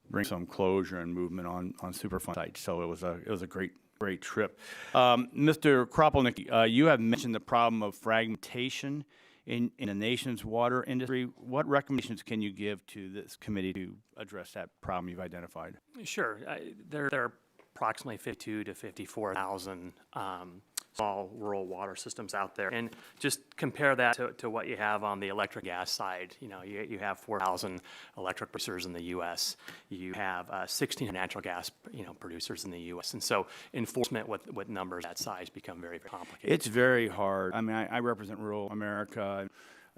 A: bring some closure and movement on Superfund sites. So it was a great trip. Mr. Kropelnicki, you have mentioned the problem of fragmentation in the nation's water industry. What recommendations can you give to this committee to address that problem you've identified?
H: Sure. There are approximately 52 to 54,000 small rural water systems out there. And just compare that to what you have on the electric gas side. You know, you have 4,000 electric producers in the U.S. You have 16 natural gas, producers in the U.S. And so enforcement with numbers that size become very, very complicated.
A: It's very hard. I mean, I represent rural America.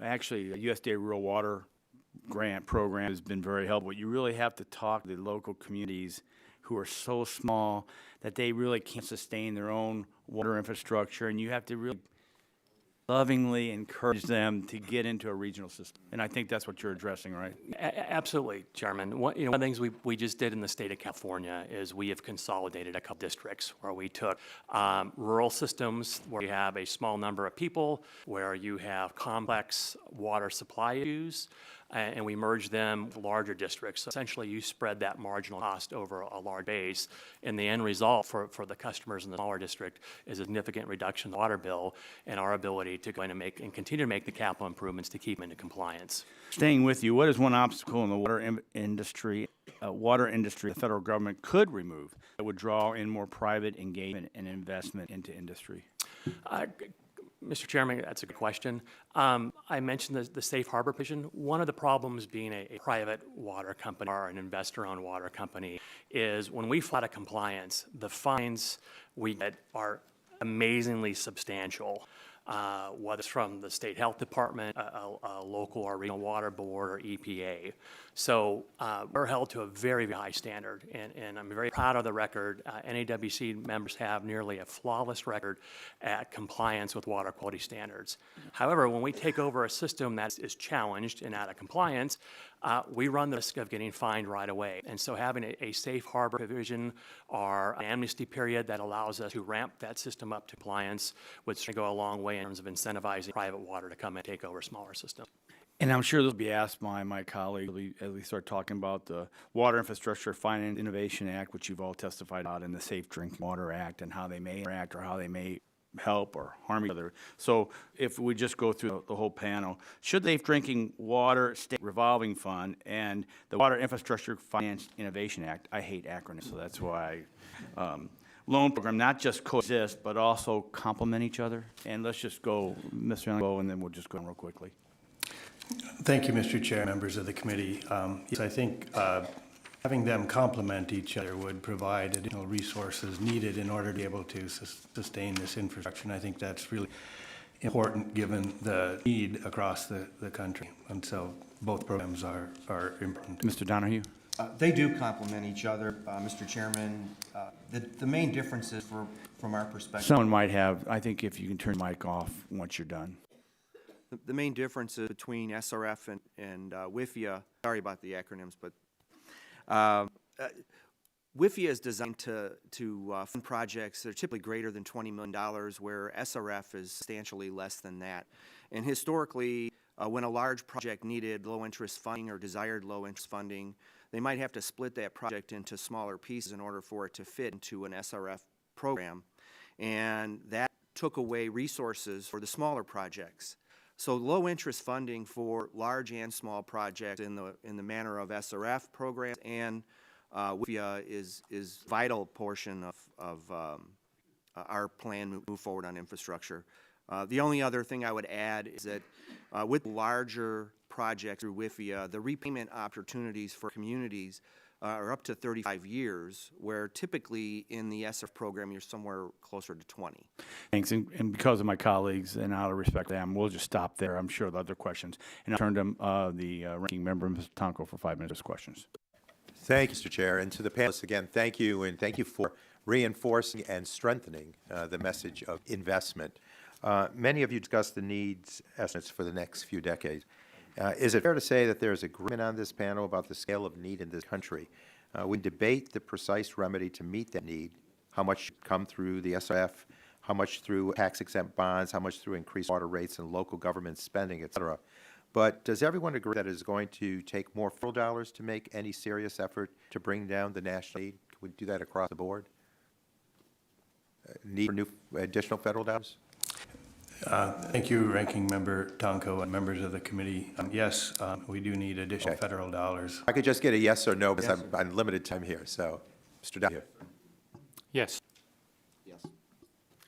A: Actually, the USDA Rural Water Grant Program has been very helpful. You really have to talk to the local communities who are so small that they really can't sustain their own water infrastructure, and you have to really lovingly encourage them to get into a regional system. And I think that's what you're addressing, right?
H: Absolutely, Chairman. One of the things we just did in the state of California is we have consolidated a couple districts where we took rural systems where you have a small number of people, where you have complex water supply issues, and we merged them with larger districts. So essentially, you spread that marginal cost over a large base, and the end result for the customers in the smaller district is a significant reduction in the water bill and our ability to go in and continue to make the capital improvements to keep them into compliance.
A: Staying with you, what is one obstacle in the water industry the federal government could remove that would draw in more private engagement and investment into industry?
H: Mr. Chairman, that's a good question. I mentioned the safe harbor provision. One of the problems being a private water company or an investor-owned water company is when we file out of compliance, the fines we get are amazingly substantial. whether it's from the state health department, a local or regional water board, or EPA. So we're held to a very, very high standard, and I'm very proud of the record. NAWC members have nearly a flawless record at compliance with water quality standards. However, when we take over a system that is challenged and out of compliance, we run the risk of getting fined right away. And so having a safe harbor provision or an amnesty period that allows us to ramp that system up to compliance would certainly go a long way in terms of incentivizing private water to come and take over smaller systems.
A: And I'm sure this will be asked by my colleagues as we start talking about the Water Infrastructure Finance Innovation Act, which you've all testified about, and the Safe Drinking Water Act, and how they may interact or how they may help or harm each other. So if we just go through the whole panel, should the Safe Drinking Water State Revolving Fund and the Water Infrastructure Finance Innovation Act, I hate acronyms, so that's why, loan program not just coexist, but also complement each other? And let's just go, Mr. Young, go, and then we'll just go real quickly.
D: Thank you, Mr. Chair, members of the committee. Yes, I think having them complement each other would provide additional resources needed in order to be able to sustain this infrastructure. And I think that's really important given the need across the country. And so both programs are important.
A: Mr. Donahue?
J: They do complement each other, Mr. Chairman. The main differences from our perspective.
A: Someone might have, I think if you can turn your mic off once you're done.
E: The main differences between SRF and WIFIA, sorry about the acronyms, but WIFIA is designed to fund projects that are typically greater than $20 million, where SRF is substantially less than that. And historically, when a large project needed low-interest funding or desired low-interest funding, they might have to split that project into smaller pieces in order for it to fit into an SRF program. And that took away resources for the smaller projects. So low-interest funding for large and small projects in the manner of SRF programs and WIFIA is vital portion of our plan to move forward on infrastructure. The only other thing I would add is that with larger projects through WIFIA, the repayment opportunities for communities are up to 35 years, where typically in the SRF program you're somewhere closer to 20.
A: Thanks, and because of my colleagues and out of respect to them, we'll just stop there. I'm sure the other questions. And I'll turn to the ranking member, Mr. Tonko, for 5 minutes of questions.
C: Thank you, Mr. Chair. And to the panelists, again, thank you, and thank you for reinforcing and strengthening the message of investment. Many of you discussed the needs estimates for the next few decades. Is it fair to say that there is agreement on this panel about the scale of need in this country? We debate the precise remedy to meet that need, how much should come through the SRF, how much through tax-exempt bonds, how much through increased water rates and local government spending, et cetera. But does everyone agree that it is going to take more federal dollars to make any serious effort to bring down the national need? Can we do that across the board? Need for new additional federal dollars?
D: Thank you, Ranking Member Tonko and members of the committee. Yes, we do need additional
C: Okay.
D: federal dollars.
C: I could just get a yes or no because I'm on limited time here. So, Mr. Donahue.
F: Yes.
G: Yes.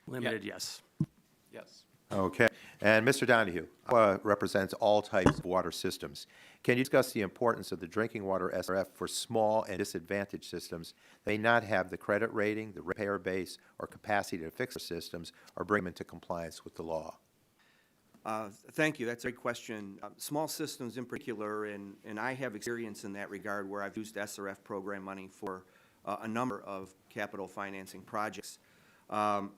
H: Limited, yes.
I: Yes.
C: Okay. And Mr. Donahue represents all types of water systems. Can you discuss the importance of the drinking water SRF for small and disadvantaged systems that may not have the credit rating, the repair base, or capacity to fix their systems or bring them into compliance with the law?
E: Thank you. That's a great question. Small systems in particular, and I have experience in that regard where I've used SRF program money for a number of capital financing projects. The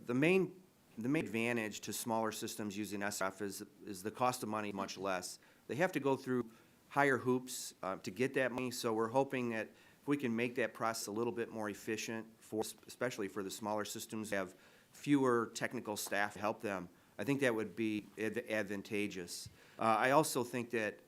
E: main advantage to smaller systems using SRF is the cost of money much less. They have to go through higher hoops to get that money, so we're hoping that if we can make that process a little bit more efficient, especially for the smaller systems, have fewer technical staff to help them, I think that would be advantageous. I also think that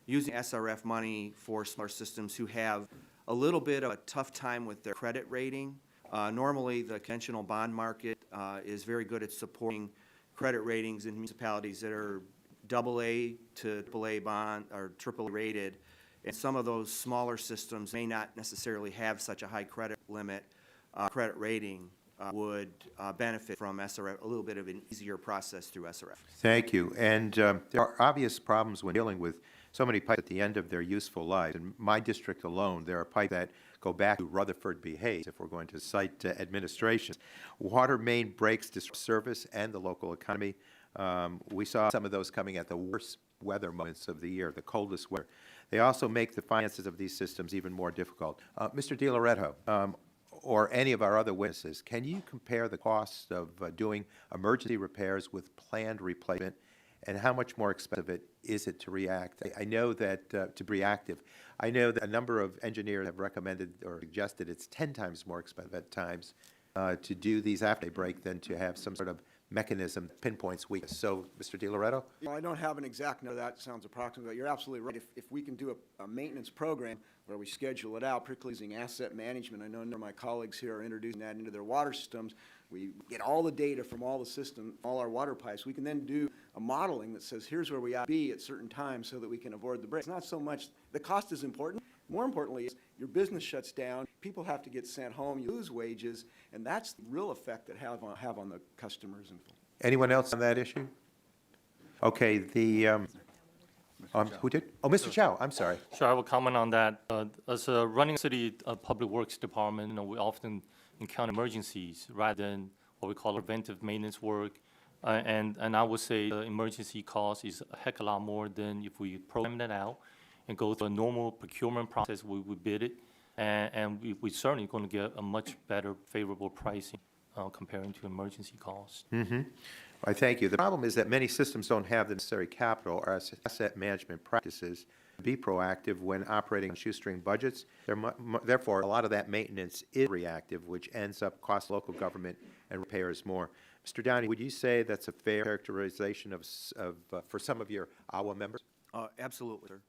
E: using SRF money for smaller systems who have a little bit of a tough time with their credit rating, normally the conventional bond market is very good at supporting credit ratings in municipalities that are AA to AAA bond or AAA rated, and some of those smaller systems may not necessarily have such a high credit limit, credit rating would benefit from SRF, a little bit of an easier process through SRF.
C: Thank you. And there are obvious problems when dealing with so many pipes at the end of their useful lives. In my district alone, there are pipes that go back to Rutherford B. Hayes if we're going to cite administrations. Water main breaks disrupt service and the local economy. We saw some of those coming at the worst weather moments of the year, the coldest weather. They also make the finances of these systems even more difficult. Mr. DiLoretto, or any of our other witnesses, can you compare the cost of doing emergency repairs with planned replacement, and how much more expensive is it to react? I know that to be reactive, I know that a number of engineers have recommended or suggested it's 10 times more expensive at times to do these after they break than to have some sort of mechanism that pinpoints weakness. So, Mr. DiLoretto?
G: Well, I don't have an exact number. That sounds approximate, but you're absolutely right. If we can do a maintenance program where we schedule it out, particularly using asset management, I know a number of my colleagues here are introducing that into their water systems. We get all the data from all the system, all our water pipes. We can then do a modeling that says, here's where we ought to be at certain times so that we can avoid the break. It's not so much, the cost is important. More importantly, is your business shuts down, people have to get sent home, you lose wages, and that's the real effect that have on the customers.
C: Anyone else on that issue? Okay, who did? Oh, Mr. Chow, I'm sorry.
F: Sure, I will comment on that. As a running city public works department, we often encounter emergencies rather than what we call preventive maintenance work. And I would say the emergency cost is a heck of a lot more than if we program that out and go through a normal procurement process. We bid it, and we certainly going to get a much better favorable pricing comparing to emergency costs.
C: I thank you. The problem is that many systems don't have the necessary capital or asset management practices to be proactive when operating on shoestring budgets. Therefore, a lot of that maintenance is reactive, which ends up costing local government and repairs more. Mr. Downey, would you say that's a fair characterization for some of your AWA members?
E: Absolutely, sir.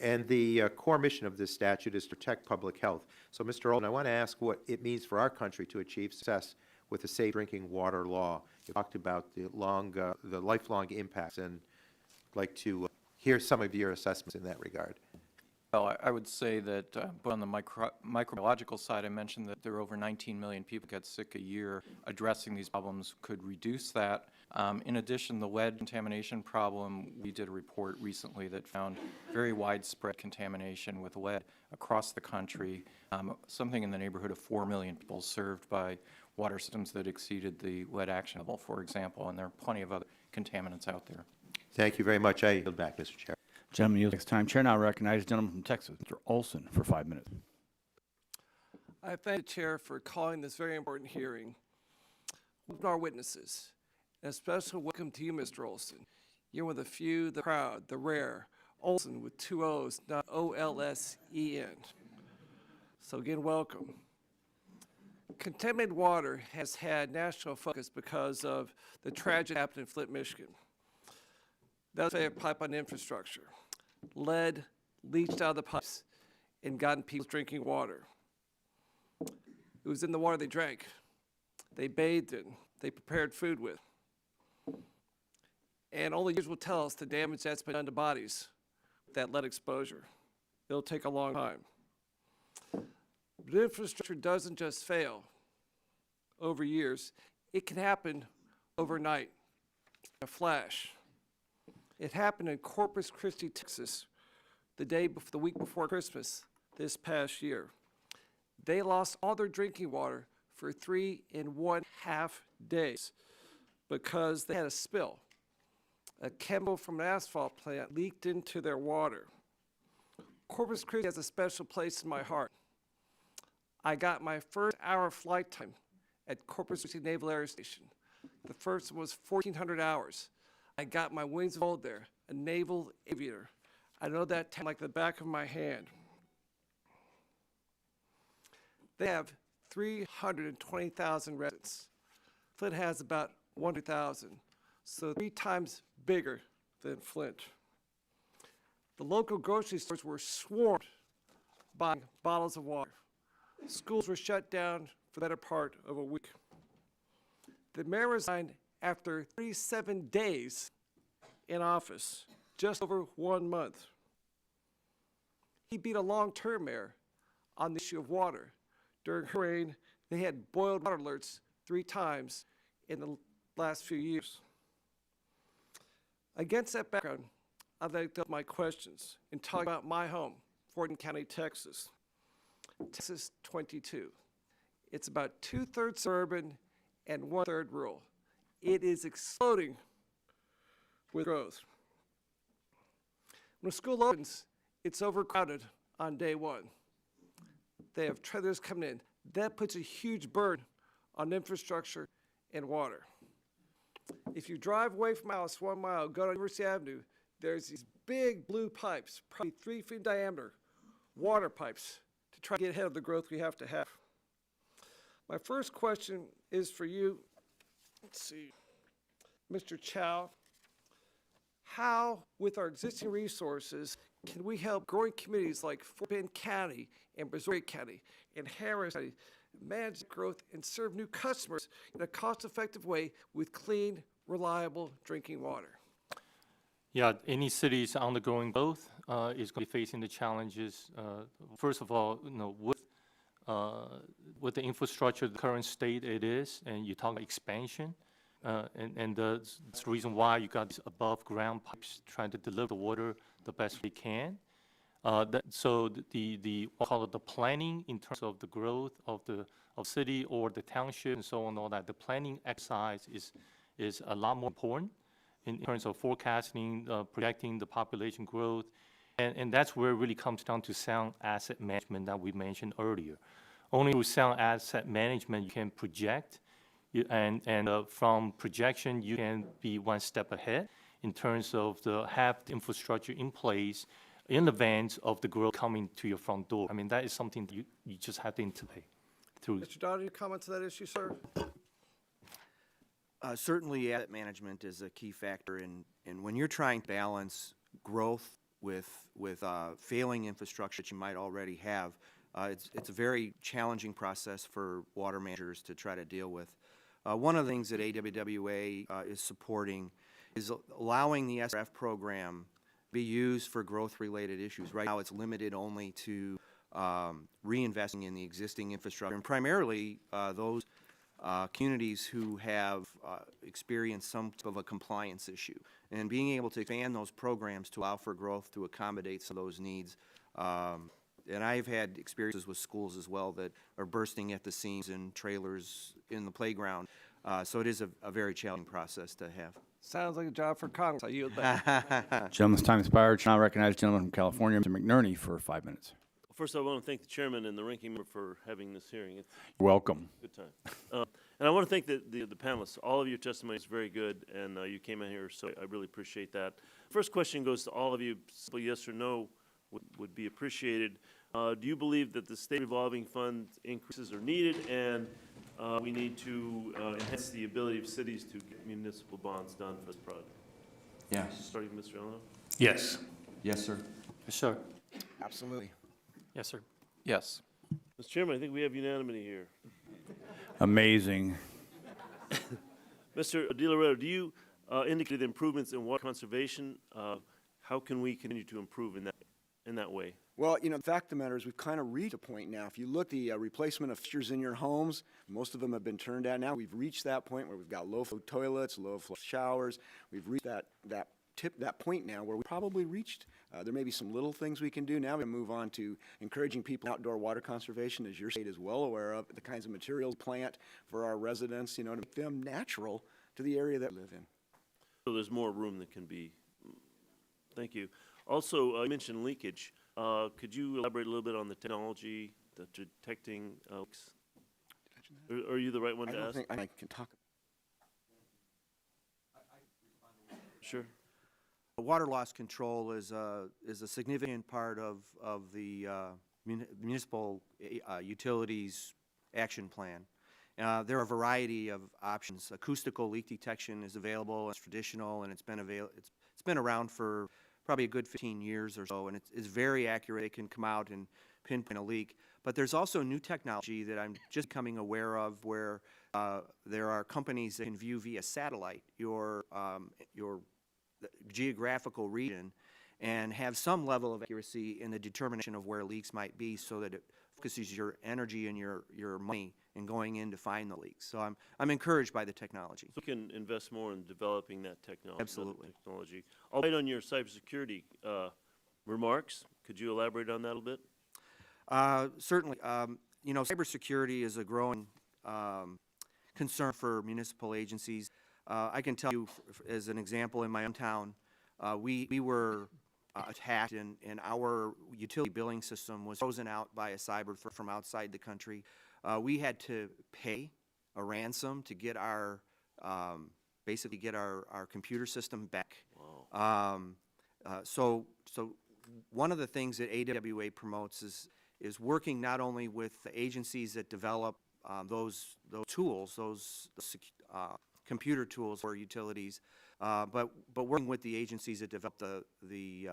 C: And the core mission of this statute is to protect public health. So, Mr. Olson, I want to ask what it means for our country to achieve success with the safe drinking water law. You talked about the lifelong impacts, and I'd like to hear some of your assessments in that regard.
I: Well, I would say that but on the microbiological side, I mentioned that there are over 19 million people get sick a year. Addressing these problems could reduce that. In addition, the lead contamination problem, we did a report recently that found very widespread contamination with lead across the country, something in the neighborhood of 4 million people served by water systems that exceeded the lead action level, for example, and there are plenty of other contaminants out there.
C: Thank you very much. I yield back, Mr. Chair.
A: Gentleman, yield next time. Chair now recognizes the gentleman from Texas, Mr. Olson, for 5 minutes.
K: I thank the Chair for calling this very important hearing. Welcome our witnesses, and a special welcome to you, Mr. Olson. You're one of the few, the proud, the rare, Olson with 2 O's, not O-L-S-E-N. So again, welcome. Contaminated water has had national focus because of the tragedy that happened in Flint, Michigan. That was a pipeline infrastructure. Lead leached out of the pipes and got in people's drinking water. It was in the water they drank, they bathed in, they prepared food with. And only years will tell us the damage that's been done to bodies with that lead exposure. It'll take a long time. But infrastructure doesn't just fail over years. It can happen overnight, in a flash. It happened in Corpus Christi, Texas, the week before Christmas this past year. They lost all their drinking water for 3.5 days because they had a spill. A chemical from an asphalt plant leaked into their water. Corpus Christi has a special place in my heart. I got my first hour flight time at Corpus Christi Naval Air Station. The first was 1,400 hours. I got my wings rolled there, a naval aviator. I know that time like the back of my hand. They have 320,000 residents. Flint has about 100,000, so 3 times bigger than Flint. The local grocery stores were swarmed by bottles of water. Schools were shut down for the better part of a week. The mayor resigned after 37 days in office, just over 1 month. He beat a long-term mayor on the issue of water. During her reign, they had boiled water alerts 3 times in the last few years. Against that background, I'd like to ask my questions and talk about my home, Fort County, Texas. Texas 22. It's about 2/3 suburban and 1/3 rural. It is exploding with growth. When a school opens, it's overcrowded on day one. They have trailers coming in. That puts a huge burden on infrastructure and water. If you drive away from my house 1 mile, go to University Avenue, there's these big blue pipes, probably 3 feet in diameter, water pipes, to try to get ahead of the growth we have to have. My first question is for you, let's see, Mr. Chow. How, with our existing resources, can we help growing communities like Fort Bend County and Brazoria County and Harris County manage growth and serve new customers in a cost-effective way with clean, reliable drinking water?
F: Yeah, any cities undergoing growth is going to be facing the challenges. First of all, with the infrastructure, the current state it is, and you talk about expansion, and that's the reason why you got these above-ground pipes trying to deliver the water the best we can. So we'll call it the planning in terms of the growth of the city or the township and so on and all that. The planning exercise is a lot more important in terms of forecasting, projecting the population growth, and that's where it really comes down to sound asset management that we mentioned earlier. Only with sound asset management you can project, and from projection you can be one step ahead in terms of have the infrastructure in place in advance of the growth coming to your front door. I mean, that is something that you just have to anticipate through.
K: Mr. Donahue, comment to that issue, sir?
E: Certainly, asset management is a key factor in when you're trying to balance growth with failing infrastructure that you might already have. It's a very challenging process for water managers to try to deal with. One of the things that AWWA is supporting is allowing the SRF program be used for growth-related issues. Right now, it's limited only to reinvesting in the existing infrastructure, and primarily those communities who have experienced some type of a compliance issue, and being able to expand those programs to allow for growth to accommodate some of those needs. And I've had experiences with schools as well that are bursting at the seams and trailers in the playground. So it is a very challenging process to have.
K: Sounds like a job for Congress. I yield back.
A: Gentleman's time expired. Now recognize the gentleman from California, Mr. McNerney, for 5 minutes.
L: First, I want to thank the chairman and the ranking member for having this hearing. It's
A: You're welcome.
L: a good time. And I want to thank the panelists. All of your testimony is very good, and you came in here, so I really appreciate that. First question goes to all of you. Simple yes or no would be appreciated. Do you believe that the state revolving fund increases are needed, and we need to enhance the ability of cities to get municipal bonds done for this project?
J: Yes.
L: Starting with Mr. Eleno.
D: Yes.
J: Yes, sir.
F: Sure.
G: Absolutely.
H: Yes, sir.
I: Yes.
L: Mr. Chairman, I think we have unanimity here.
A: Amazing.
L: Mr. De Loreto, do you indicate improvements in water conservation? How can we continue to improve in that way?
G: Well, the fact of the matter is we've kind of reached a point now. If you look at the replacement of fixtures in your homes, most of them have been turned out now. We've reached that point where we've got low-flow toilets, low-flow showers. We've reached that point now where we probably reached. There may be some little things we can do now. We move on to encouraging people outdoor water conservation, as your state is well aware of, the kinds of materials plant for our residents, to make them natural to the area that we live in.
L: So there's more room that can be. Thank you. Also, you mentioned leakage. Could you elaborate a little bit on the technology, the detecting leaks? Are you the right one to ask?
G: I think I can talk.
L: Sure.
E: Water loss control is a significant part of the municipal utilities action plan. There are a variety of options. Acoustical leak detection is available. It's traditional, and it's been around for probably a good 15 years or so, and it's very accurate. It can come out and pinpoint a leak. But there's also new technology that I'm just becoming aware of, where there are companies that can view via satellite your geographical region and have some level of accuracy in the determination of where leaks might be, so that it focuses your energy and your money in going in to find the leaks. So I'm encouraged by the technology.
L: So we can invest more in developing that technology.
E: Absolutely.
L: Technology. I'll wait on your cybersecurity remarks. Could you elaborate on that a little bit?
G: Certainly. You know, cybersecurity is a growing concern for municipal agencies. I can tell you, as an example, in my own town, we were attacked, and our utility billing system was frozen out by a cyber threat from outside the country. We had to pay a ransom to get our basically get our computer system back.
L: Wow.
G: So one of the things that AWA promotes is working not only with the agencies that develop those tools, those computer tools for utilities, but working with the agencies that develop the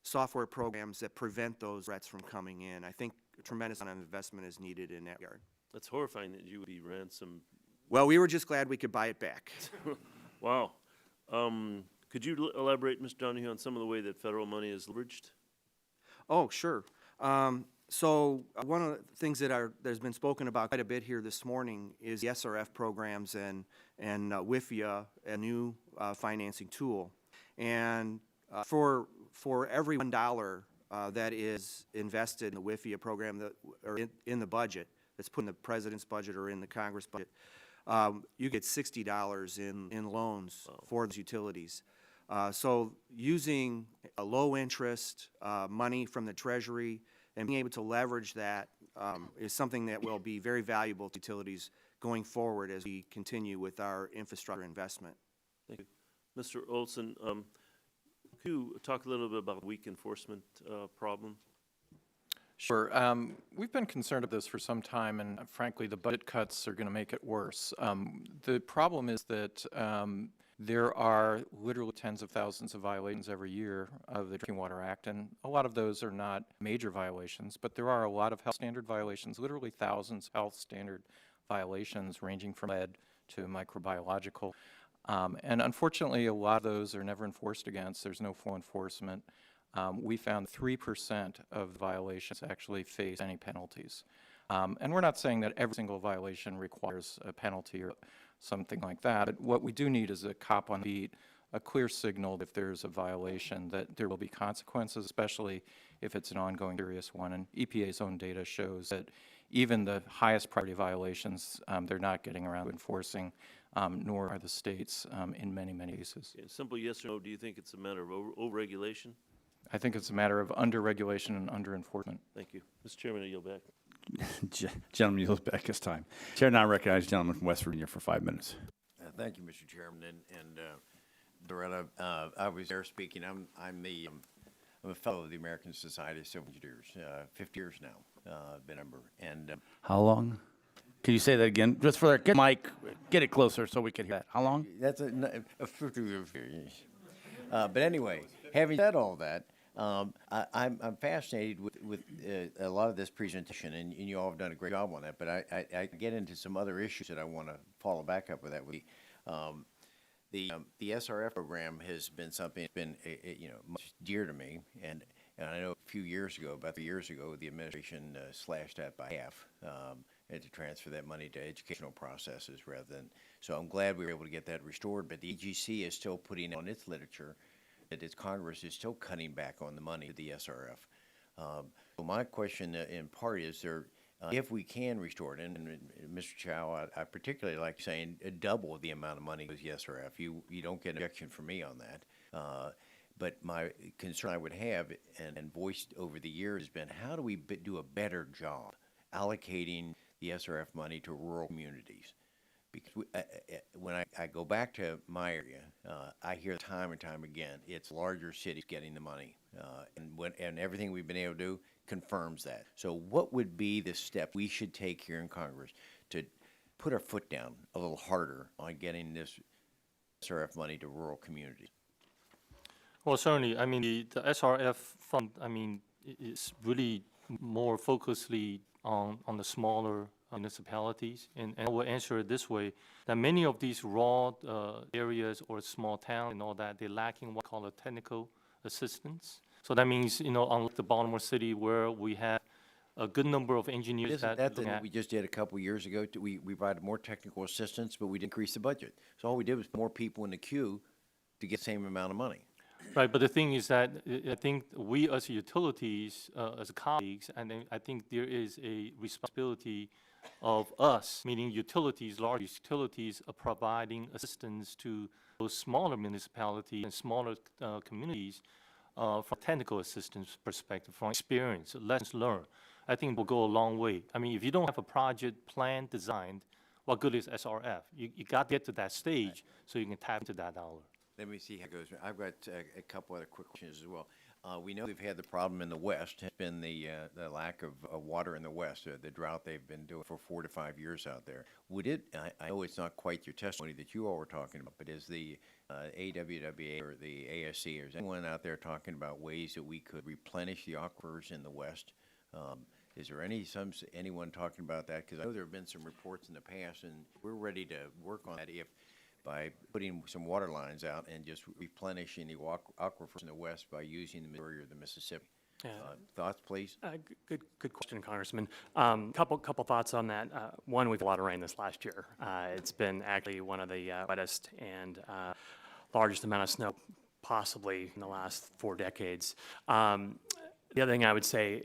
G: software programs that prevent those threats from coming in. I think a tremendous amount of investment is needed in that regard.
L: That's horrifying that you would be ransomed.
G: Well, we were just glad we could buy it back.
L: Wow. Could you elaborate, Mr. Donahue, on some of the way that federal money is leveraged?
G: Oh, sure. So one of the things that's been spoken about quite a bit here this morning is the SRF programs and WIFIA, a new financing tool. And for every $1 that is invested in the WIFIA program or in the budget, that's put in the president's budget or in the Congress budget, you get $60 in loans for those utilities. So using a low interest money from the Treasury and being able to leverage that is something that will be very valuable to utilities going forward as we continue with our infrastructure investment.
L: Thank you. Mr. Olson, could you talk a little bit about the weak enforcement problem?
I: Sure. We've been concerned of this for some time, and frankly, the budget cuts are going to make it worse. The problem is that there are literally tens of thousands of violations every year of the Drinking Water Act, and a lot of those are not major violations, but there are a lot of health standard violations, literally thousands of health standard violations ranging from lead to microbiological. And unfortunately, a lot of those are never enforced against. There's no full enforcement. We found 3% of violations actually face any penalties. And we're not saying that every single violation requires a penalty or something like that, but what we do need is a cop on the beat, a clear signal if there's a violation that there will be consequences, especially if it's an ongoing serious one. And EPA's own data shows that even the highest priority violations, they're not getting around to enforcing, nor are the states in many, many cases.
L: Okay, simple yes or no, do you think it's a matter of over-regulation?
I: I think it's a matter of under-regulation and under-enforcement.
L: Thank you. Mr. Chairman, I yield back.
A: Gentleman yields back his time. Chair now recognizes the gentleman from West Virginia for 5 minutes.
M: Thank you, Mr. Chairman, and Doretta, I was there speaking. I'm a fellow of the American Society of Civil Engineers, 50 years now, been a member. And
A: How long? Can you say that again? Just for the mic, get it closer so we can hear that. How long?
M: that's a 50 years. But anyway, having said all that, I'm fascinated with a lot of this presentation, and you all have done a great job on that, but I get into some other issues that I want to follow back up with that. The SRF program has been something that's been much dear to me, and I know a few years ago, about 3 years ago, the administration slashed that by half and to transfer that money to educational processes rather than. So I'm glad we were able to get that restored, but the EGC is still putting on its literature that its Congress is still cutting back on the money to the SRF. So my question in part is if we can restore it, and Mr. Chow, I particularly like saying double the amount of money with the SRF. You don't get an objection from me on that. But my concern I would have and voiced over the years has been how do we do a better job allocating the SRF money to rural communities? Because when I go back to my area, I hear time and time again, it's larger cities getting the money, and everything we've been able to do confirms that. So what would be the step we should take here in Congress to put our foot down a little harder on getting this SRF money to rural communities?
F: Well, certainly, I mean, the SRF fund, I mean, is really more focusedly on the smaller municipalities, and I will answer it this way, that many of these raw areas or small towns and all that, they're lacking what we call a technical assistance. So that means, unlike the Baltimore City where we have a good number of engineers
M: Isn't
F: that
M: that
F: look
M: thing
F: at.
M: we just did a couple years ago? We provided more technical assistance, but we didn't increase the budget. So all we did was more people in the queue to get the same amount of money.
F: Right, but the thing is that I think we as utilities, as colleagues, and then I think there is a responsibility of us, meaning utilities, large utilities, are providing assistance to those smaller municipalities and smaller communities from technical assistance perspective, from experience, lessons learned. I think will go a long way. I mean, if you don't have a project plan designed, what good is SRF? You got to get to that stage so you can tap into that dollar.
M: Let me see how it goes. I've got a couple other quick questions as well. We know we've had the problem in the West, has been the lack of water in the West, the drought they've been doing for 4 to 5 years out there. Would it, I know it's not quite your testimony that you all were talking about, but is the AWWA or the ASC, or is anyone out there talking about ways that we could replenish the aquifers in the West? Is there anyone talking about that? Because I know there have been some reports in the past, and we're ready to work on that by putting some water lines out and just replenishing the aquifers in the West by using the Missouri or the Mississippi. Thoughts, please?
H: Good question, Congressman. Couple thoughts on that. One, we've had a lot of rain this last year. It's been actually one of the wettest and largest amount of snow possibly in the last 4 decades. The other thing I would say,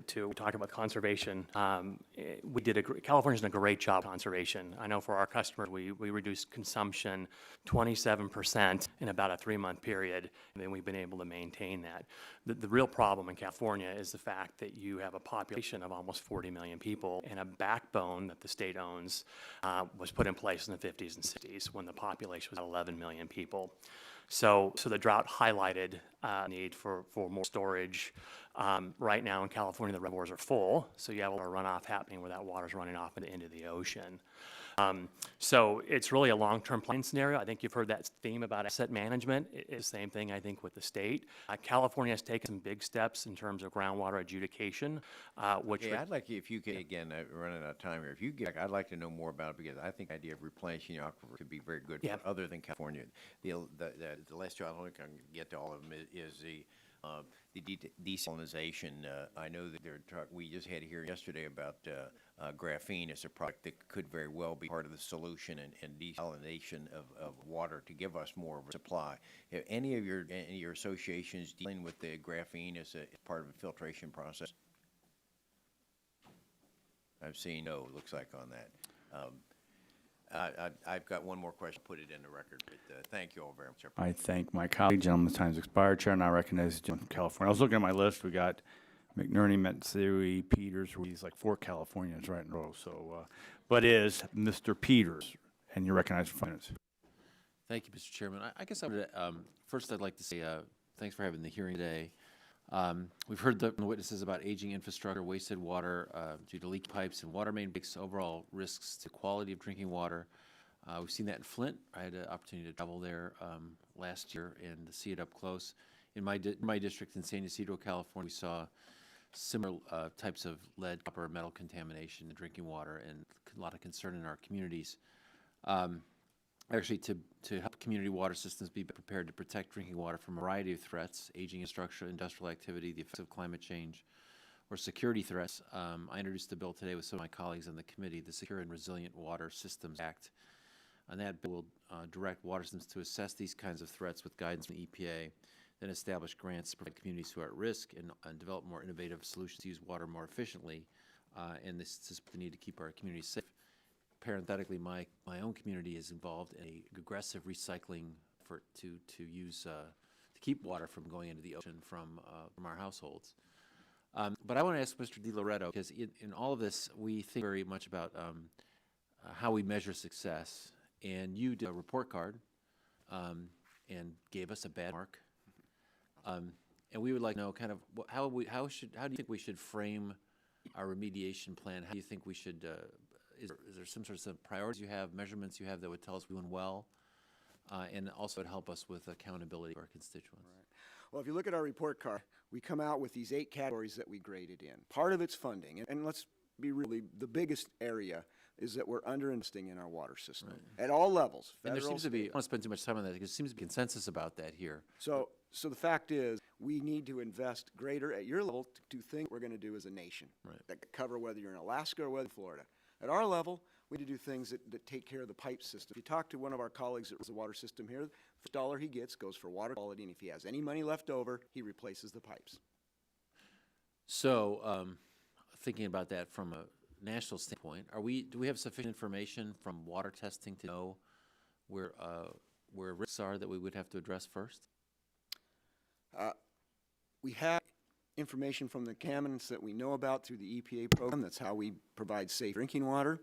H: to talk about conservation, California's done a great job of conservation. I know for our customers, we reduced consumption 27% in about a 3-month period, and then we've been able to maintain that. The real problem in California is the fact that you have a population of almost 40 million people, and a backbone that the state owns was put in place in the 50s and 60s when the population was 11 million people. So the drought highlighted need for more storage. Right now in California, the reservoirs are full, so you have a lot of runoff happening where that water's running off into the ocean. So it's really a long-term planning scenario. I think you've heard that theme about asset management. It's the same thing, I think, with the state. California has taken some big steps in terms of groundwater adjudication, which...
M: Yeah, I'd like you, if you could, again, running out of time here, if you get, I'd like to know more about it, because I think the idea of replenishing the aquifer could be very good for other than California. The last job, I don't think I can get to all of them, is the desalinization. I know that we just had a hearing yesterday about graphene as a product that could very well be part of the solution and desalination of water to give us more of a supply. Have any of your associations dealing with the graphene as part of a filtration process? I've seen no, it looks like on that. I've got one more question, put it in the record, but thank you all very much.
A: I thank my colleague, gentleman's time has expired. Chair, and I recognize the gentleman from California. I was looking at my list. We got McNerney, Matsui, Peters. He's like 4 Californians right in a row. So, but is Mr. Peters, and you're recognized for 5 minutes.
N: Thank you, Mr. Chairman. I guess I would, first I'd like to say thanks for having the hearing today. We've heard the witnesses about aging infrastructure, wasted water due to leak pipes and water main breaks, overall risks to quality of drinking water. We've seen that in Flint. I had an opportunity to travel there last year and to see it up close. In my district in San Ysidro, California, we saw similar types of lead, copper, metal contamination in drinking water, and a lot of concern in our communities. Actually, to help community water systems be prepared to protect drinking water from a variety of threats, aging infrastructure, industrial activity, the effects of climate change, or security threats, I introduced a bill today with some of my colleagues on the committee, the Secure and Resilient Water Systems Act. And that bill will direct water systems to assess these kinds of threats with guidance from the EPA, then establish grants to provide communities who are at risk and develop more innovative solutions to use water more efficiently. And this is the need to keep our communities safe. Parenthetically, my own community is involved in an aggressive recycling effort to keep water from going into the ocean from our households. But I want to ask Mr. DiLoretto, because in all of this, we think very much about how we measure success. And you did a report card and gave us a bad mark. And we would like to know kind of how do you think we should frame our remediation plan? How do you think we should is there some sorts of priorities you have, measurements you have that would tell us we're doing well, and also would help us with accountability to our constituents?
G: Right. Well, if you look at our report card, we come out with these 8 categories that we graded in. Part of it's funding, and let's be really, the biggest area is that we're underinvesting in our water system at all levels.
N: And there seems to be, I don't want to spend too much time on that, because there seems to be consensus about that here.
G: So the fact is, we need to invest greater at your level to think we're going to do as a nation that cover whether you're in Alaska or whether in Florida. At our level, we need to do things that take care of the pipe system. If you talk to one of our colleagues that runs the water system here, First dollar he gets goes for water quality, and if he has any money left over, he replaces the pipes.
N: So, thinking about that from a national standpoint, do we have sufficient information from water testing to know where risks are that we would have to address first?
G: We have information from the contaminants that we know about through the EPA program. That's how we provide safe drinking water.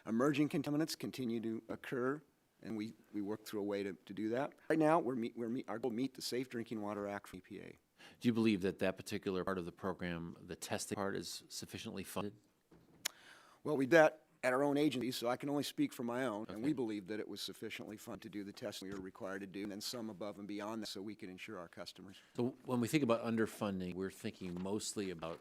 G: Emerging contaminants continue to occur, and we work through a way to do that. Right now, our goal meet the Safe Drinking Water Act from EPA.
N: Do you believe that that particular part of the program, the testing part, is sufficiently funded?
G: Well, we did that at our own agency, so I can only speak for my own, and we believe that it was sufficiently funded to do the testing we were required to do, and then some above and beyond that, so we can ensure our customers.
N: So when we think about underfunding, we're thinking mostly about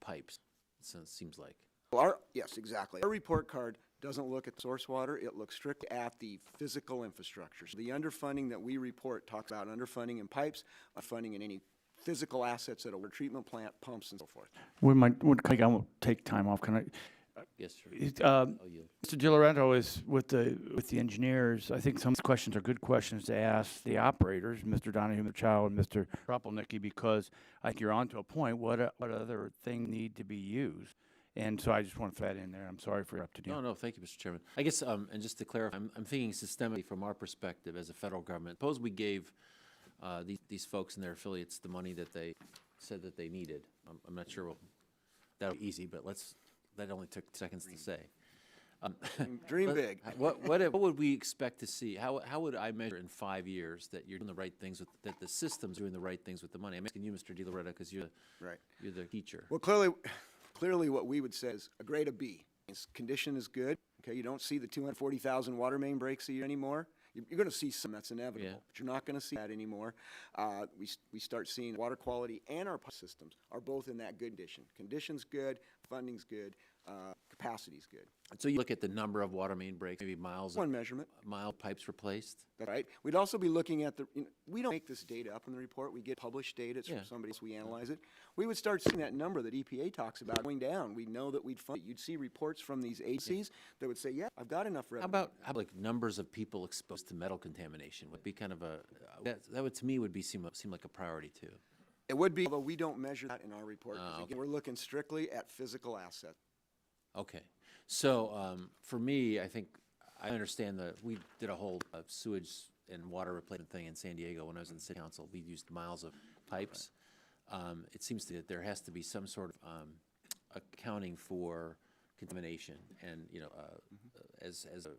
N: pipes, it seems like.
G: Well, yes, exactly. Our report card doesn't look at source water, it looks strictly at the physical infrastructure. So the underfunding that we report talks about underfunding in pipes, underfunding in any physical assets at a water treatment plant, pumps, and so forth.
A: I won't take time off. Can I?
N: Yes, sir.
A: Mr. DiLorenzo is with the engineers. I think some questions are good questions to ask the operators, Mr. Donahue, Mr. Chow, and Mr. Kropelnicki, because I think you're on to a point. What other things need to be used? And so I just want to throw that in there. I'm sorry for interrupting you.
N: No, thank you, Mr. Chairman. I guess, and just to clarify, I'm thinking systemically from our perspective as a federal government. Suppose we gave these folks and their affiliates the money that they said that they needed. I'm not sure that'll be easy, but that only took seconds to say.
G: Dream big.
N: What would we expect to see? How would I measure in 5 years that you're doing the right things that the system's doing the right things with the money? I'm asking you, Mr. DiLoretto, because you're the teacher.
G: Well, clearly what we would say is a grade of B. Its condition is good. Okay, you don't see the 240,000 water main breaks a year anymore. You're going to see some, that's inevitable, but you're not going to see that anymore. We start seeing water quality and our pipe systems are both in that good condition. Condition's good, funding's good, capacity's good.
N: So you look at the number of water main breaks, maybe miles.
G: One measurement.
N: Mile pipes replaced.
G: That's right. We'd also be looking at we don't make this data up in the report. We get published data. It's from somebody else. We analyze it. We would start seeing that number that EPA talks about going down. We know that we'd fund it. You'd see reports from these agencies that would say, yeah, I've got enough revenue.
N: How about like numbers of people exposed to metal contamination? Would be kind of that would to me would seem like a priority too.
G: It would be, although we don't measure that in our report. Again, we're looking strictly at physical assets.
N: Okay. So for me, I think I understand that we did a whole sewage and water replacement thing in San Diego when I was in the city council. We used miles of pipes. It seems that there has to be some sort of accounting for contamination, and as a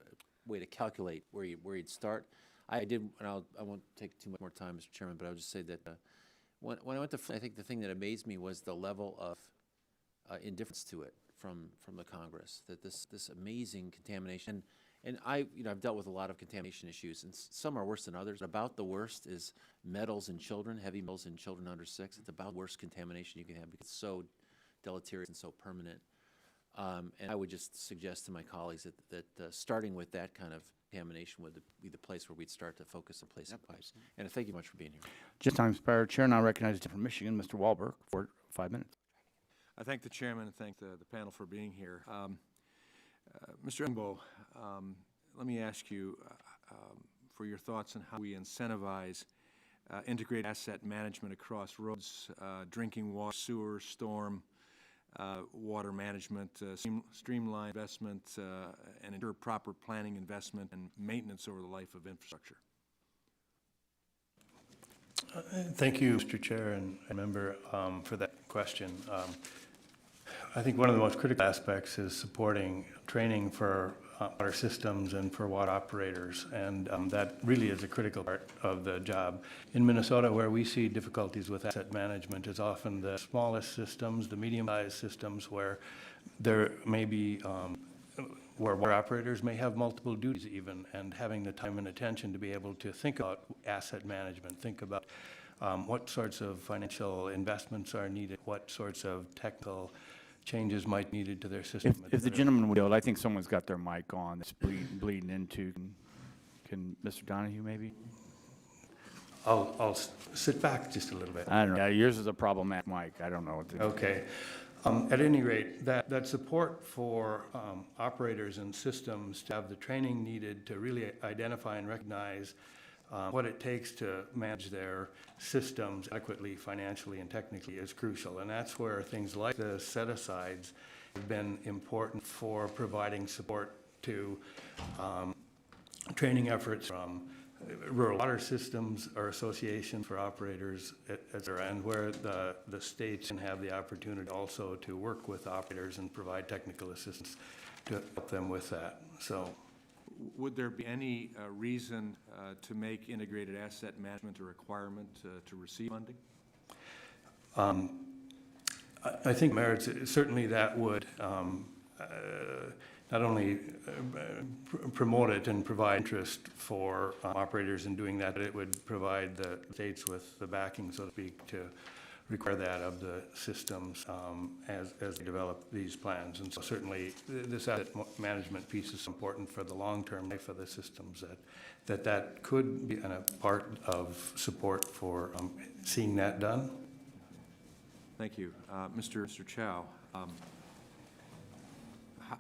N: way to calculate where you'd start. I did, and I won't take too much more time, Mr. Chairman, but I'll just say that when I went to, I think the thing that amazed me was the level of indifference to it from the Congress, that this amazing contamination, and I've dealt with a lot of contamination issues, and some are worse than others. About the worst is metals in children, heavy metals in children under 6. It's about the worst contamination you can have because it's so deleterious and so permanent. And I would just suggest to my colleagues that starting with that kind of contamination would be the place where we'd start to focus on placing pipes. And thank you much for being here.
A: Just time expired. Chair now recognizes from Michigan, Mr. Wahlberg, for 5 minutes.
O: I thank the chairman and thank the panel for being here. Mr. Engbo, let me ask you for your thoughts on how we incentivize integrated asset management across roads, drinking water, sewer, storm, water management, streamline investment, and ensure proper planning, investment, and maintenance over the life of infrastructure.
D: Thank you, Mr. Chair and member, for that question. I think one of the most critical aspects is supporting training for water systems and for water operators, and that really is a critical part of the job. In Minnesota, where we see difficulties with asset management is often the smallest systems, the medium-sized systems, where there may be where water operators may have multiple duties even, and having the time and attention to be able to think about asset management, think about what sorts of financial investments are needed, what sorts of technical changes might be needed to their system.
A: If the gentleman would yield, I think someone's got their mic on. It's bleeding into. Can Mr. Donahue maybe?
D: I'll sit back just a little bit.
A: I don't know. Yeah, yours is a problematic mic. I don't know what to do.
D: Okay. At any rate, that support for operators and systems to have the training needed to really identify and recognize what it takes to manage their systems adequately, financially, and technically is crucial. And that's where things like the set-asides have been important for providing support to training efforts from rural water systems or association for operators, et cetera, and where the states can have the opportunity also to work with operators and provide technical assistance to help them with that. So,
O: Would there be any reason to make integrated asset management a requirement to receive funding?
D: I think merits, certainly that would not only promote it and provide interest for operators in doing that, but it would provide the states with the backing, so to speak, to require that of the systems as they develop these plans. And so certainly this asset management piece is important for the long-term life of the systems, that could be a part of support for seeing that done.
O: Thank you. Mr. Chow,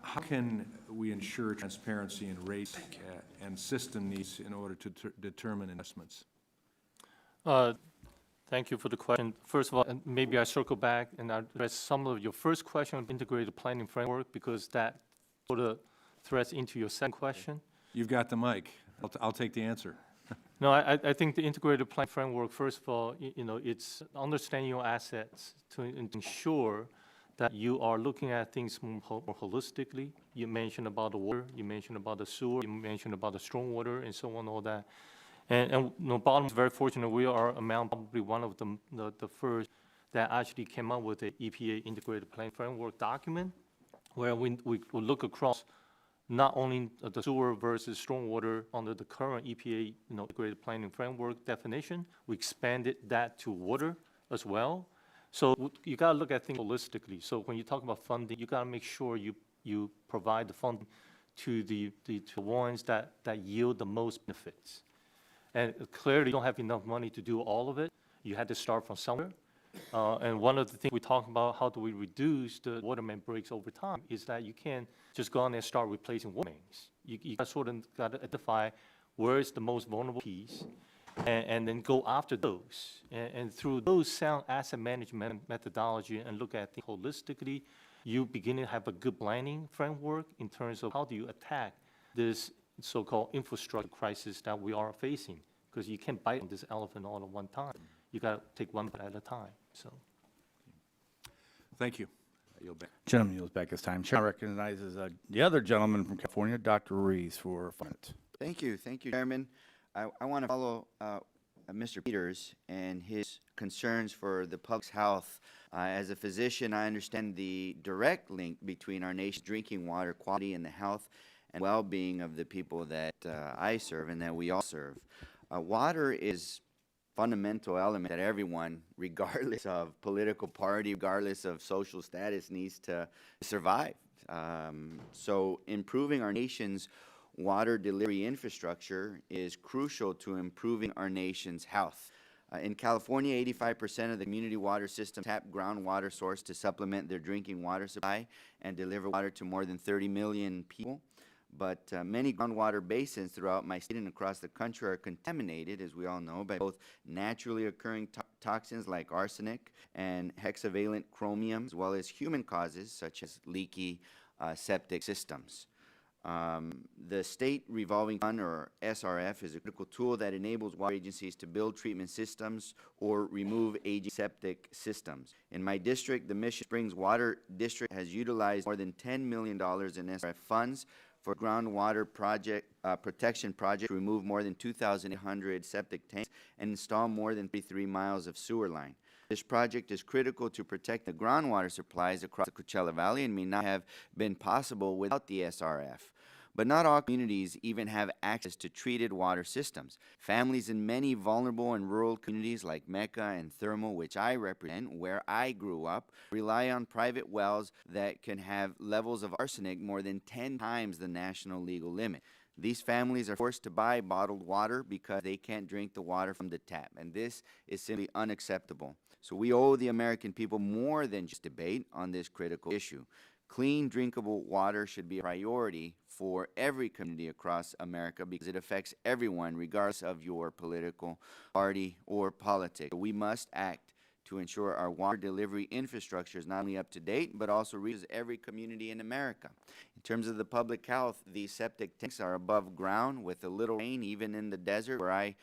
O: how can we ensure transparency in rates and system needs in order to determine investments?
F: Thank you for the question. First of all, and maybe I circle back and address some of your first question on integrated planning framework, because that sort of threads into your second question.
O: You've got the mic. I'll take the answer.
F: No, I think the integrated plan framework, first of all, it's understanding your assets to ensure that you are looking at things more holistically. You mentioned about the water, you mentioned about the sewer, you mentioned about the stormwater and so on, all that. And bottom is very fortunate, we are among probably one of the first that actually came up with the EPA integrated plan framework document, where we look across not only the sewer versus stormwater under the current EPA integrated planning framework definition, we expanded that to water as well. So you got to look at things holistically. So when you talk about funding, you got to make sure you provide the funding to the ones that yield the most benefits. And clearly, you don't have enough money to do all of it. You had to start from somewhere. And one of the things we talk about, how do we reduce the water main breaks over time, is that you can't just go on there and start replacing water mains. You sort of got to identify where is the most vulnerable piece, and then go after those. And through those sound asset management methodology and look at things holistically, you begin to have a good planning framework in terms of how do you attack this so-called infrastructure crisis that we are facing, because you can't bite on this elephant all at one time. You got to take one bite at a time. So,
O: thank you. I yield back.
A: Gentleman yields back this time. Chair recognizes the other gentleman from California, Dr. Rees, for 5 minutes.
P: Thank you, Chairman. I want to follow Mr. Peters and his concerns for the public's health. As a physician, I understand the direct link between our nation's drinking water quality and the health and well-being of the people that I serve and that we all serve. Water is fundamental element that everyone, regardless of political party, regardless of social status, needs to survive. So improving our nation's water delivery infrastructure is crucial to improving our nation's health. In California, 85% of the community water systems tap groundwater source to supplement their drinking water supply and deliver water to more than 30 million people. But many groundwater basins throughout my state and across the country are contaminated, as we all know, by both naturally occurring toxins like arsenic and hexavalent chromium, as well as human causes such as leaky septic systems. The State Revolving Fund, or SRF, is a critical tool that enables water agencies to build treatment systems or remove aging septic systems. In my district, the Mission Springs Water District has utilized more than $10 million in SRF funds for groundwater protection project to remove more than 2,800 septic tanks and install more than 33 miles of sewer line. This project is critical to protect the groundwater supplies across the Coachella Valley and may not have been possible without the SRF. But not all communities even have access to treated water systems. Families in many vulnerable and rural communities like Mecca and Thermal, which I represent, where I grew up, rely on private wells that can have levels of arsenic more than 10 times the national legal limit. These families are forced to buy bottled water because they can't drink the water from the tap, and this is simply unacceptable. So we owe the American people more than just debate on this critical issue. Clean, drinkable water should be a priority for every community across America because it affects everyone, regardless of your political party or politics. We must act to ensure our water delivery infrastructure is not only up to date, but also reaches every community in America. In terms of the public health, these septic tanks are above ground with a little rain, even in the desert where I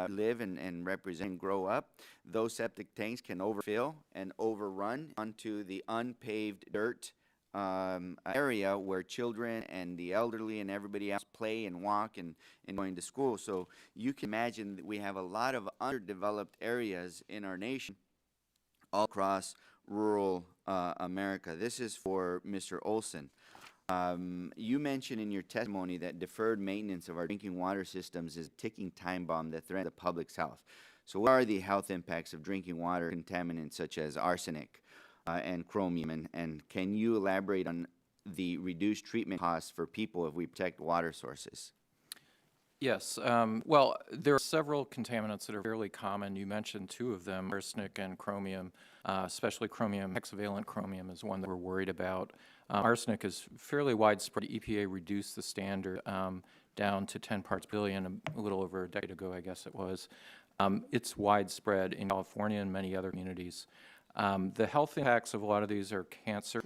P: live and represent and grow up. Those septic tanks can overfill and overrun onto the unpaved dirt area where children and the elderly and everybody else play and walk and going to school. So you can imagine that we have a lot of underdeveloped areas in our nation all across rural America. This is for Mr. Olson. You mentioned in your testimony that deferred maintenance of our drinking water systems is a ticking time bomb that threatens the public's health. So what are the health impacts of drinking water contaminants such as arsenic and chromium? And can you elaborate on the reduced treatment costs for people if we protect water sources?
I: Yes. Well, there are several contaminants that are fairly common. You mentioned two of them, arsenic and chromium, especially chromium. Hexavalent chromium is one that we're worried about. Arsenic is fairly widespread. EPA reduced the standard down to 10 parts billion a little over a decade ago, I guess it was. It's widespread in California and many other communities. The health impacts of a lot of these are cancer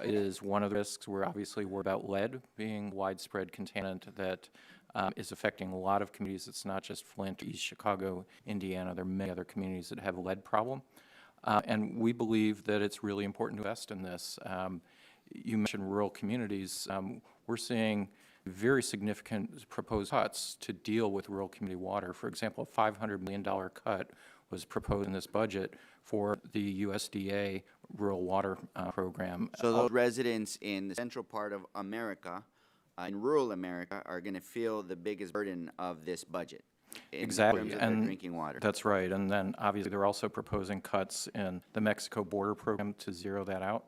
I: is one of the risks. We're obviously worried about lead being widespread contaminant that is affecting a lot of communities. It's not just Flint, East Chicago, Indiana. There are many other communities that have a lead problem. And we believe that it's really important to invest in this. You mentioned rural communities. We're seeing very significant proposed cuts to deal with rural community water. For example, a $500 million cut was proposed in this budget for the USDA rural water program.
P: So those residents in the central part of America, in rural America, are going to feel the biggest burden of this budget.
I: Exactly,
P: in terms of their drinking water.
I: That's right. And then obviously they're also proposing cuts in the Mexico border program to zero that out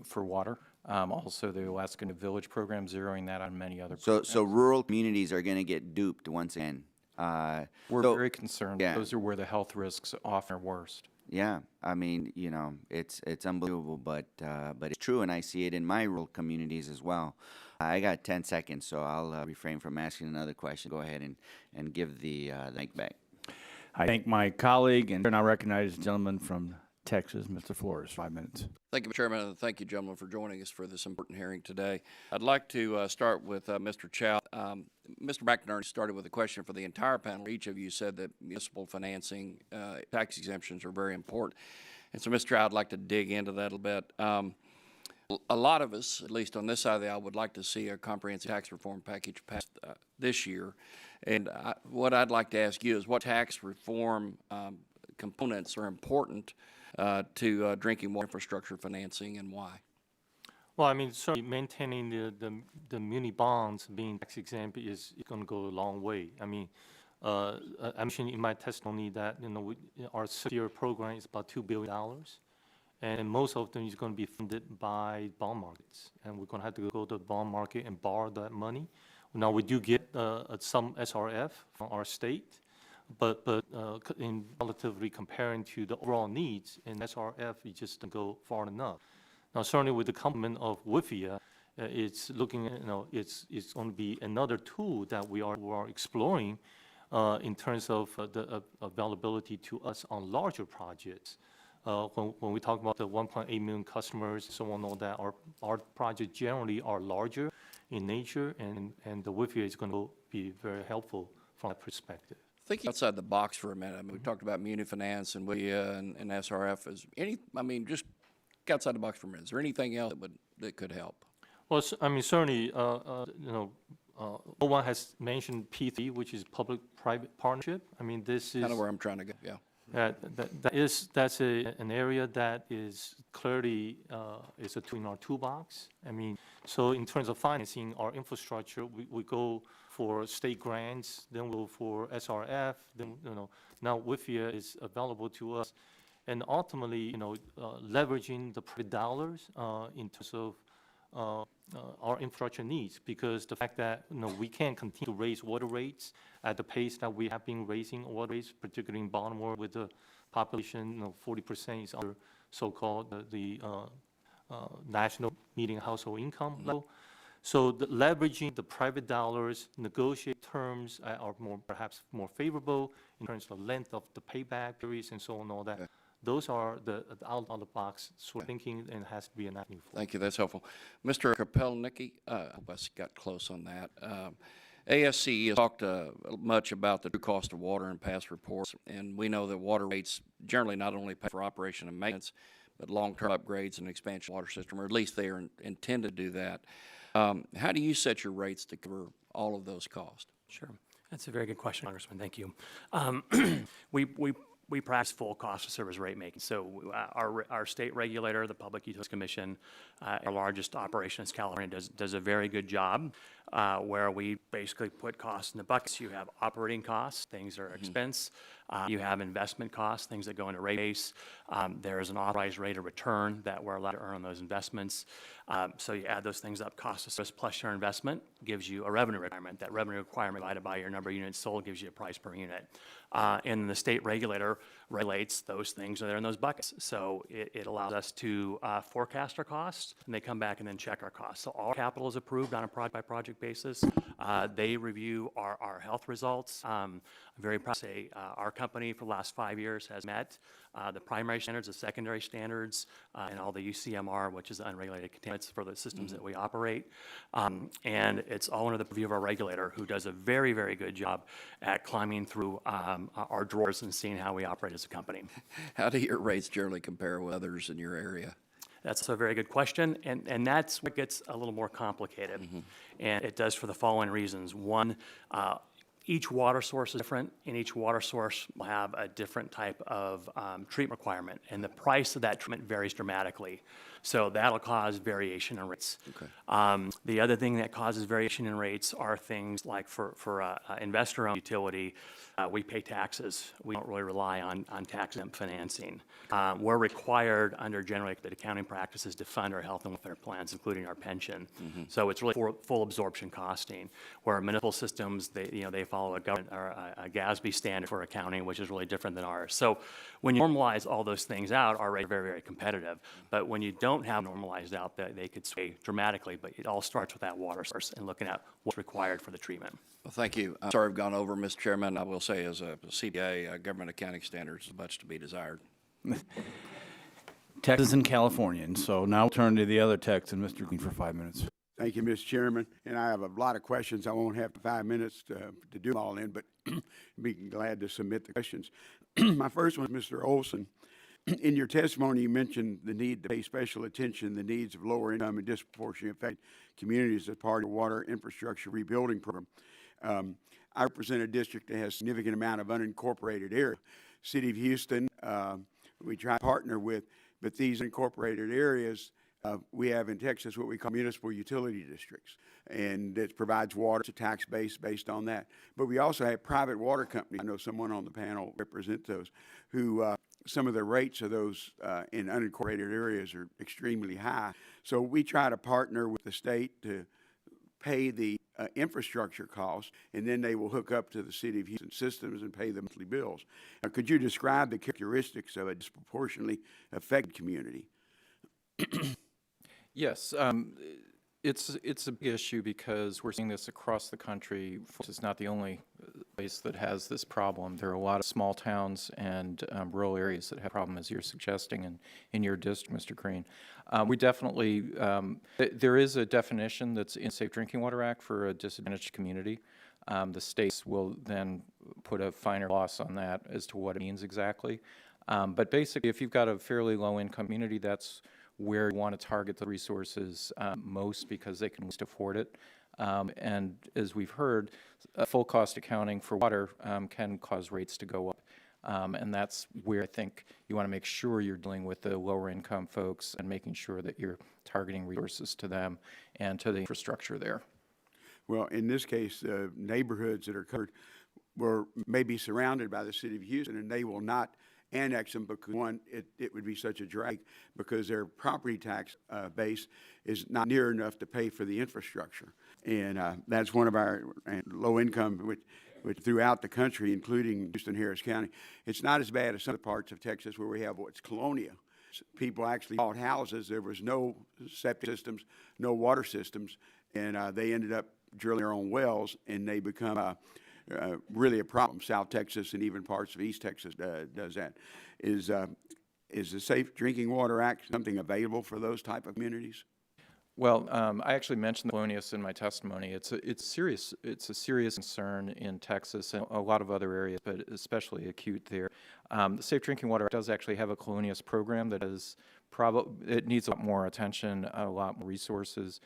I: for water. Also the Alaskan Village program, zeroing that out, and many other programs.
P: So rural communities are going to get duped once again.
I: We're very concerned.
P: Yeah.
I: Those are where the health risks often are worst.
P: Yeah, I mean, you know, it's unbelievable, but it's true, and I see it in my rural communities as well. I got 10 seconds, so I'll refrain from asking another question. Go ahead and give the mic back.
A: I thank my colleague, and I recognize the gentleman from Texas, Mr. Flores, 5 minutes.
Q: Thank you, Chairman, and thank you, gentlemen, for joining us for this important hearing today. I'd like to start with Mr. Chow. Mr. McInerney started with a question for the entire panel. Each of you said that municipal financing, tax exemptions are very important. And so, Mr. Chow, I'd like to dig into that a little bit. A lot of us, at least on this side of the aisle, would like to see a comprehensive tax reform package passed this year. And what I'd like to ask you is what tax reform components are important to drinking water infrastructure financing, and why?
F: Well, I mean, certainly maintaining the muni bonds being tax exempt is going to go a long way. I mean, I mentioned in my testimony that our 6-year program is about $2 billion, and most of them is going to be funded by bond markets, and we're going to have to go to the bond market and borrow that money. Now we do get some SRF from our state, but in relatively comparing to the overall needs, and SRF it just doesn't go far enough. Now certainly with the complement of WIFIA, it's looking at, it's going to be another tool that we are exploring in terms of the availability to us on larger projects. When we talk about the 1.8 million customers, so on, all that, our projects generally are larger in nature, and the WIFIA is going to be very helpful from that perspective.
Q: Thinking outside the box for a minute, I mean, we talked about muni finance and WIA and SRF. Just outside the box for a minute. Is there anything else that could help?
F: Well, I mean, certainly, no one has mentioned P3, which is public-private partnership. I mean, this is
Q: kind of where I'm trying to go. Yeah.
F: That's an area that is clearly is a tool in our toolbox. I mean, so in terms of financing our infrastructure, we go for state grants, then we'll go for SRF, then now WIFIA is available to us, and ultimately leveraging the private dollars in terms of our infrastructure needs, because the fact that we can't continue to raise water rates at the pace that we have been raising water rates, particularly in Baltimore with the population 40% is under so-called the national median household income level. So leveraging the private dollars, negotiate terms are perhaps more favorable in terms of length of the payback periods and so on and all that. Those are the out-of-the-box sort of thinking, and has to be an avenue for.
Q: Thank you, that's helpful. Mr. Kapelnicki, I hope I got close on that. ASCE has talked much about the true cost of water in past reports, and we know that water rates generally not only pay for operation and maintenance, but long-term upgrades and expansion of the water system, or at least they are intended to do that. How do you set your rates to cover all of those costs?
H: Sure. That's a very good question, Congressman. Thank you. We practice full cost of service rate making. So our state regulator, the Public Utilities Commission, our largest operation is California, does a very good job where we basically put costs in the buckets. You have operating costs, things that are expense. You have investment costs, things that go into rate base. There is an authorized rate of return that we're allowed to earn on those investments. So you add those things up, cost of service plus your investment gives you a revenue requirement. That revenue requirement divided by your number of units sold gives you a price per unit. And the state regulator regulates those things that are in those buckets. So it allows us to forecast our costs, and they come back and then check our costs. So all capital is approved on a project-by-project basis. They review our health results. I'm very proud to say our company for the last 5 years has met the primary standards, the secondary standards, and all the UCMR, which is the unregulated contaminants for the systems that we operate. And it's all under the purview of our regulator, who does a very, very good job at climbing through our drawers and seeing how we operate as a company.
Q: How do your rates generally compare with others in your area?
H: That's a very good question, and that's what gets a little more complicated. And it does for the following reasons. One, each water source is different, and each water source will have a different type of treatment requirement, and the price of that treatment varies dramatically. So that'll cause variation in rates.
Q: Okay.
H: The other thing that causes variation in rates are things like for investor-owned utility, we pay taxes. We don't really rely on tax-exempt financing. We're required under generally accepted accounting practices to fund our health and welfare plans, including our pension. So it's really full absorption costing. Where municipal systems, they follow a government or a GASB standard for accounting, which is really different than ours. So when you normalize all those things out, our rates are very, very competitive. But when you don't have normalized out, they could sway dramatically. But it all starts with that water source and looking at what's required for the treatment.
Q: Well, thank you. I'm sorry I've gone over, Mr. Chairman. I will say as a CPA, government accounting standards is much to be desired.
A: Texas and California. And so now we'll turn to the other Texan, Mr. Green, for 5 minutes.
R: Thank you, Mr. Chairman. And I have a lot of questions. I won't have 5 minutes to do them all in, but be glad to submit the questions. My first one is Mr. Olson. In your testimony, you mentioned the need to pay special attention to the needs of lower income and disproportionately affected communities as part of the water infrastructure rebuilding program. I represent a district that has a significant amount of unincorporated area. City of Houston, we try to partner with, but these unincorporated areas, we have in Texas what we call municipal utility districts, and it provides water to tax base based on that. But we also have private water companies. I know someone on the panel represents those, who some of the rates of those in unincorporated areas are extremely high. So we try to partner with the state to pay the infrastructure costs, and then they will hook up to the City of Houston systems and pay the monthly bills. Could you describe the characteristics of a disproportionately affected community?
I: Yes, it's a big issue because we're seeing this across the country. It's not the only place that has this problem. There are a lot of small towns and rural areas that have a problem, as you're suggesting in your district, Mr. Green. We definitely, there is a definition that's in Safe Drinking Water Act for a disadvantaged community. The states will then put a finer gloss on that as to what it means exactly. But basically, if you've got a fairly low-income community, that's where you want to target the resources most because they can least afford it. And as we've heard, full cost accounting for water can cause rates to go up. And that's where I think you want to make sure you're dealing with the lower income folks and making sure that you're targeting resources to them and to the infrastructure there.
R: Well, in this case, neighborhoods that are covered were maybe surrounded by the City of Houston, and they will not annex them because, one, it would be such a drag because their property tax base is not near enough to pay for the infrastructure. And that's one of our low income, which throughout the country, including Houston, Harris County. It's not as bad as some parts of Texas where we have what's Colonia. People actually bought houses. There was no septic systems, no water systems, and they ended up drilling their own wells, and they become really a problem. South Texas and even parts of East Texas does that. Is the Safe Drinking Water Act something available for those type of communities?
I: Well, I actually mentioned the colonius in my testimony. It's a serious concern in Texas and a lot of other areas, but especially acute there. The Safe Drinking Water Act does actually have a colonius program that is it needs a lot more attention, a lot more resources.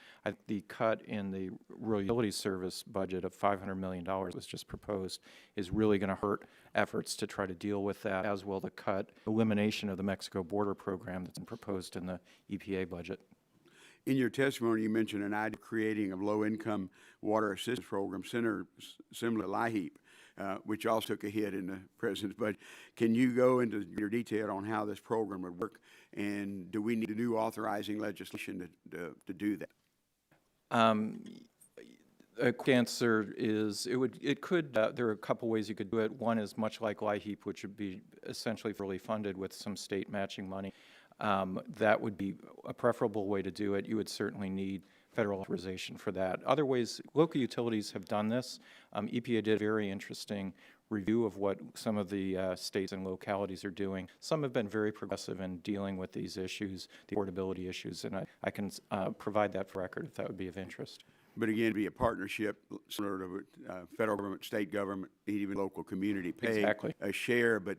I: The cut in the Rural Utilities Service budget of $500 million was just proposed is really going to hurt efforts to try to deal with that, as will the elimination of the Mexico border program that's been proposed in the EPA budget.
R: In your testimony, you mentioned an idea of creating a low-income water assistance program similar to LIHEAP, which also took a hit in the president's budget. Can you go into your detail on how this program would work, and do we need a new authorizing legislation to do that?
I: A quick answer is there are a couple ways you could do it. One is much like LIHEAP, which would be essentially fully funded with some state matching money. That would be a preferable way to do it. You would certainly need federal authorization for that. Other ways, local utilities have done this. EPA did a very interesting review of what some of the states and localities are doing. Some have been very progressive in dealing with these issues, the affordability issues, and I can provide that for record if that would be of interest.
R: But again, be a partnership similar to federal government, state government, even local community pay
I: Exactly.
R: a share, but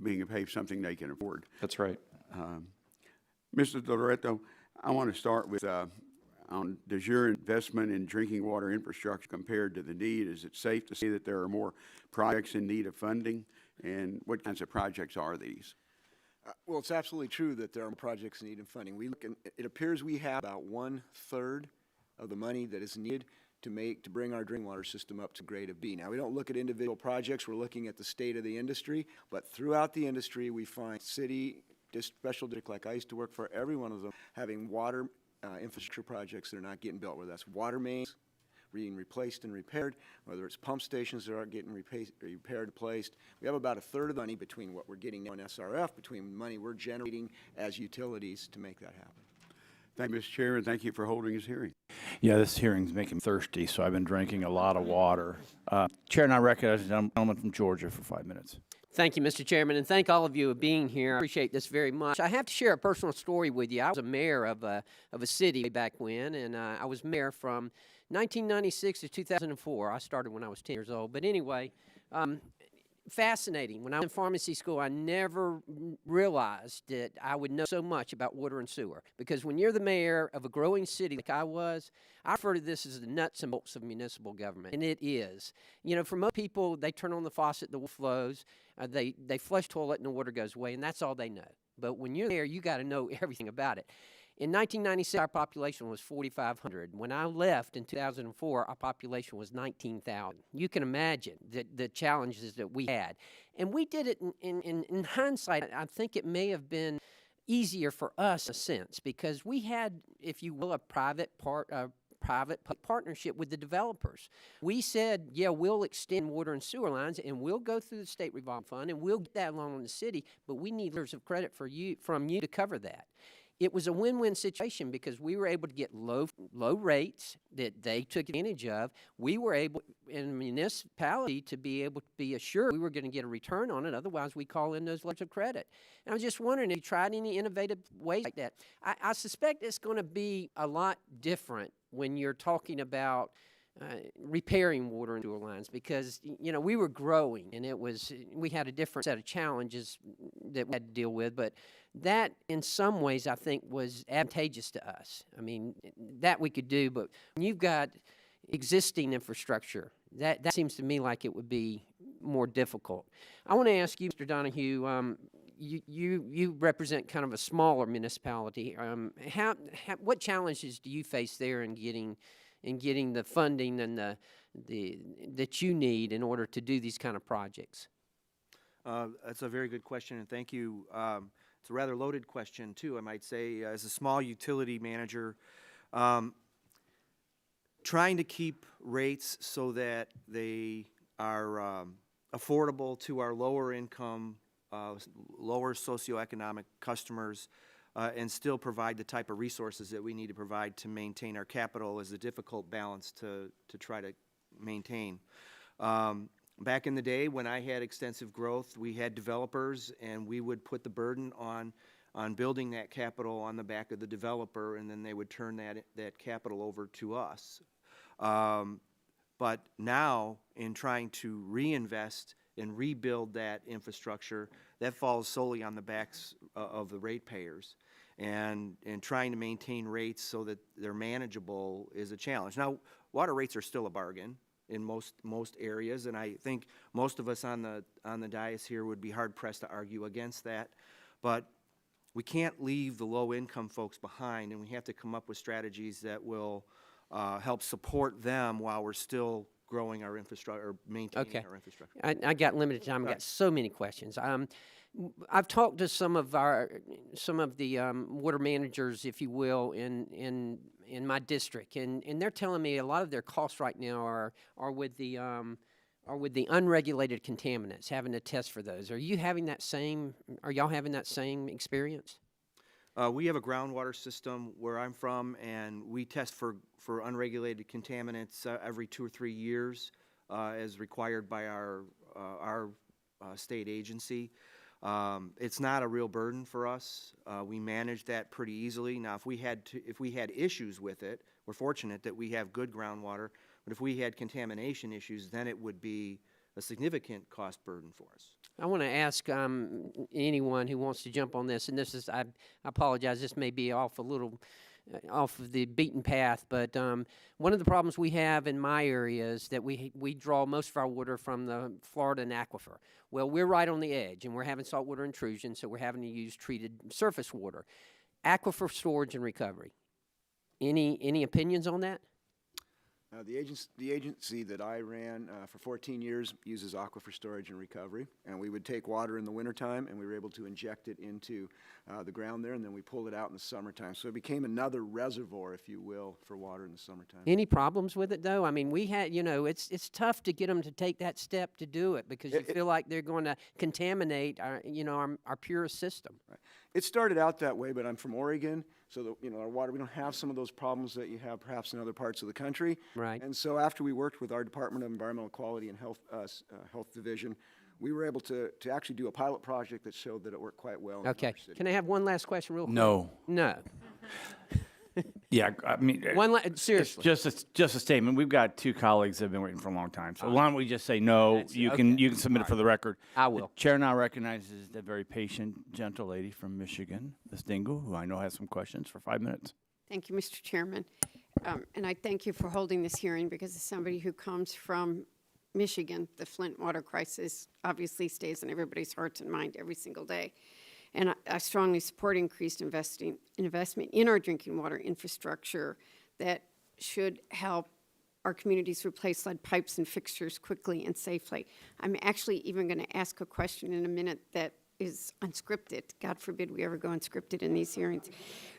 R: being paid something they can afford.
I: That's right.
R: Mr. Loretto, I want to start with does your investment in drinking water infrastructure compared to the need? Is it safe to say that there are more projects in need of funding? And what kinds of projects are these?
G: Well, it's absolutely true that there are projects in need of funding. It appears we have about 1/3 of the money that is needed to bring our drinking water system up to grade of B. Now, we don't look at individual projects. We're looking at the state of the industry. But throughout the industry, we find special district like I used to work for, every one of them having water infrastructure projects that are not getting built, whether that's water mains being replaced and repaired, whether it's pump stations that aren't getting repaired and replaced. We have about 1/3 of the money between what we're getting now in SRF, between money we're generating as utilities to make that happen.
R: Thank you, Mr. Chair, and thank you for holding this hearing.
A: Yeah, this hearing's making me thirsty, so I've been drinking a lot of water. Chair, and I recognize the gentleman from Georgia for 5 minutes.
S: Thank you, Mr. Chairman, and thank all of you for being here. I appreciate this very much. I have to share a personal story with you. I was a mayor of a city way back when, and I was mayor from 1996 to 2004. I started when I was 10 years old. But anyway, fascinating. When I was in pharmacy school, I never realized that I would know so much about water and sewer. Because when you're the mayor of a growing city like I was, I refer to this as the nuts and bolts of municipal government, and it is. You know, for most people, they turn on the faucet, the water flows, they flush the toilet, and the water goes away, and that's all they know. But when you're there, you got to know everything about it. In 1996, our population was 4,500. When I left in 2004, our population was 19,000. You can imagine the challenges that we had. And we did it in hindsight. I think it may have been easier for us in a sense because we had, if you will, a private partnership with the developers. We said, yeah, we'll extend water and sewer lines, and we'll go through the state revolving fund, and we'll get that loan in the city, but we need letters of credit from you to cover that. It was a win-win situation because we were able to get low rates that they took advantage of. We were able, in a municipality, to be able to be assured we were going to get a return on it. Otherwise, we call in those letters of credit. And I was just wondering if you tried any innovative ways like that. I suspect it's going to be a lot different when you're talking about repairing water and sewer lines because, you know, we were growing and we had a different set of challenges that we had to deal with, but that in some ways I think was advantageous to us. I mean, that we could do, but when you've got existing infrastructure, that seems to me like it would be more difficult. I want to ask you, Mr. Donahue, you represent kind of a smaller municipality. What challenges do you face there in getting the funding and that you need in order to do these kind of projects?
E: That's a very good question, and thank you. It's a rather loaded question, too, I might say. As a small utility manager, trying to keep rates so that they are affordable to our lower income lower socioeconomic customers and still provide the type of resources that we need to provide to maintain our capital is a difficult balance to try to maintain. Back in the day when I had extensive growth, we had developers and we would put the burden on building that capital on the back of the developer, and then they would turn that capital over to us. But now, in trying to reinvest and rebuild that infrastructure, that falls solely on the backs of the ratepayers. And trying to maintain rates so that they're manageable is a challenge. Now, water rates are still a bargain in most areas, and I think most of us on the dais here would be hard-pressed to argue against that. But we can't leave the low-income folks behind, and we have to come up with strategies that will help support them while we're still growing our infrastructure, or maintaining our infrastructure.
S: I got limited time. I got so many questions. I've talked to some of the water managers, if you will, in my district, and they're telling me a lot of their costs right now are with the unregulated contaminants, having to test for those. Are y'all having that same experience?
E: We have a groundwater system where I'm from, and we test for unregulated contaminants every 2 or 3 years, as required by our state agency. It's not a real burden for us. We manage that pretty easily. Now, if we had issues with it, we're fortunate that we have good groundwater. But if we had contamination issues, then it would be a significant cost burden for us.
S: I want to ask anyone who wants to jump on this, and this is, I apologize, this may be off of the beaten path, but one of the problems we have in my area is that we draw most of our water from the Florida aquifer. Well, we're right on the edge, and we're having saltwater intrusion, so we're having to use treated surface water. Aquifer storage and recovery. Any opinions on that?
G: The agency that I ran for 14 years uses aquifer storage and recovery, and we would take water in the wintertime and we were able to inject it into the ground there, and then we pulled it out in the summertime. So it became another reservoir, if you will, for water in the summertime.
S: Any problems with it, though? I mean, we had, it's tough to get them to take that step to do it because you feel like they're going to contaminate our purest system.
G: Right. It started out that way, but I'm from Oregon, so our water, we don't have some of those problems that you have perhaps in other parts of the country.
S: Right.
G: And so after we worked with our Department of Environmental Quality and Health Division, we were able to actually do a pilot project that showed that it worked quite well.
S: Okay. Can I have one last question real quick?
A: No.
S: No.
A: Yeah, I mean,
S: seriously.
A: It's just a statement. We've got 2 colleagues that have been waiting for a long time. So why don't we just say no? You can submit it for the record.
S: I will.
A: The chair now recognizes the very patient, gentle lady from Michigan, Ms. Dingle, who I know has some questions for 5 minutes.
T: Thank you, Mr. Chairman. And I thank you for holding this hearing because as somebody who comes from Michigan, the Flint water crisis obviously stays in everybody's hearts and mind every single day. And I strongly support increased investment in our drinking water infrastructure that should help our communities replace lead pipes and fixtures quickly and safely. I'm actually even going to ask a question in a minute that is unscripted. God forbid we ever go unscripted in these hearings.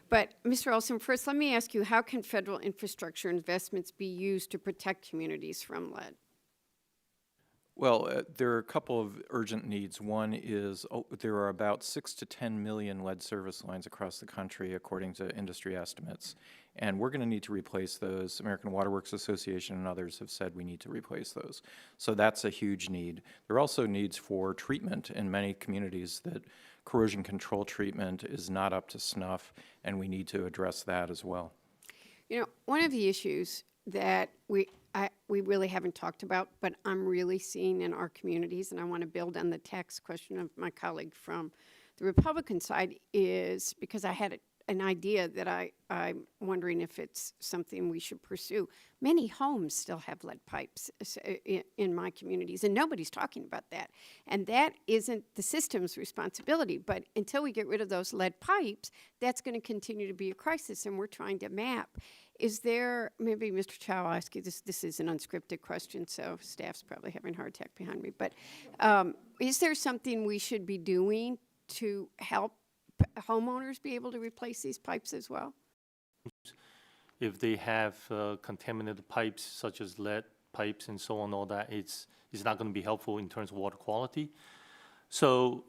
T: But, Mr. Olson, first let me ask you, how can federal infrastructure investments be used to protect communities from lead?
I: Well, there are a couple of urgent needs. One is there are about 6 to 10 million lead service lines across the country, according to industry estimates. And we're going to need to replace those. American Water Works Association and others have said we need to replace those. So that's a huge need. There are also needs for treatment in many communities that corrosion control treatment is not up to snuff, and we need to address that as well.
T: One of the issues that we really haven't talked about, but I'm really seeing in our communities, and I want to build on the tax question of my colleague from the Republican side, is because I had an idea that I'm wondering if it's something we should pursue. Many homes still have lead pipes in my communities, and nobody's talking about that. And that isn't the system's responsibility, but until we get rid of those lead pipes, that's going to continue to be a crisis, and we're trying to map. Is there, maybe Mr. Chow, I'll ask you this is an unscripted question, so staff's probably having a heart attack behind me, but is there something we should be doing to help homeowners be able to replace these pipes as well?
F: If they have contaminated pipes such as lead pipes and so on, all that, it's not going to be helpful in terms of water quality. So,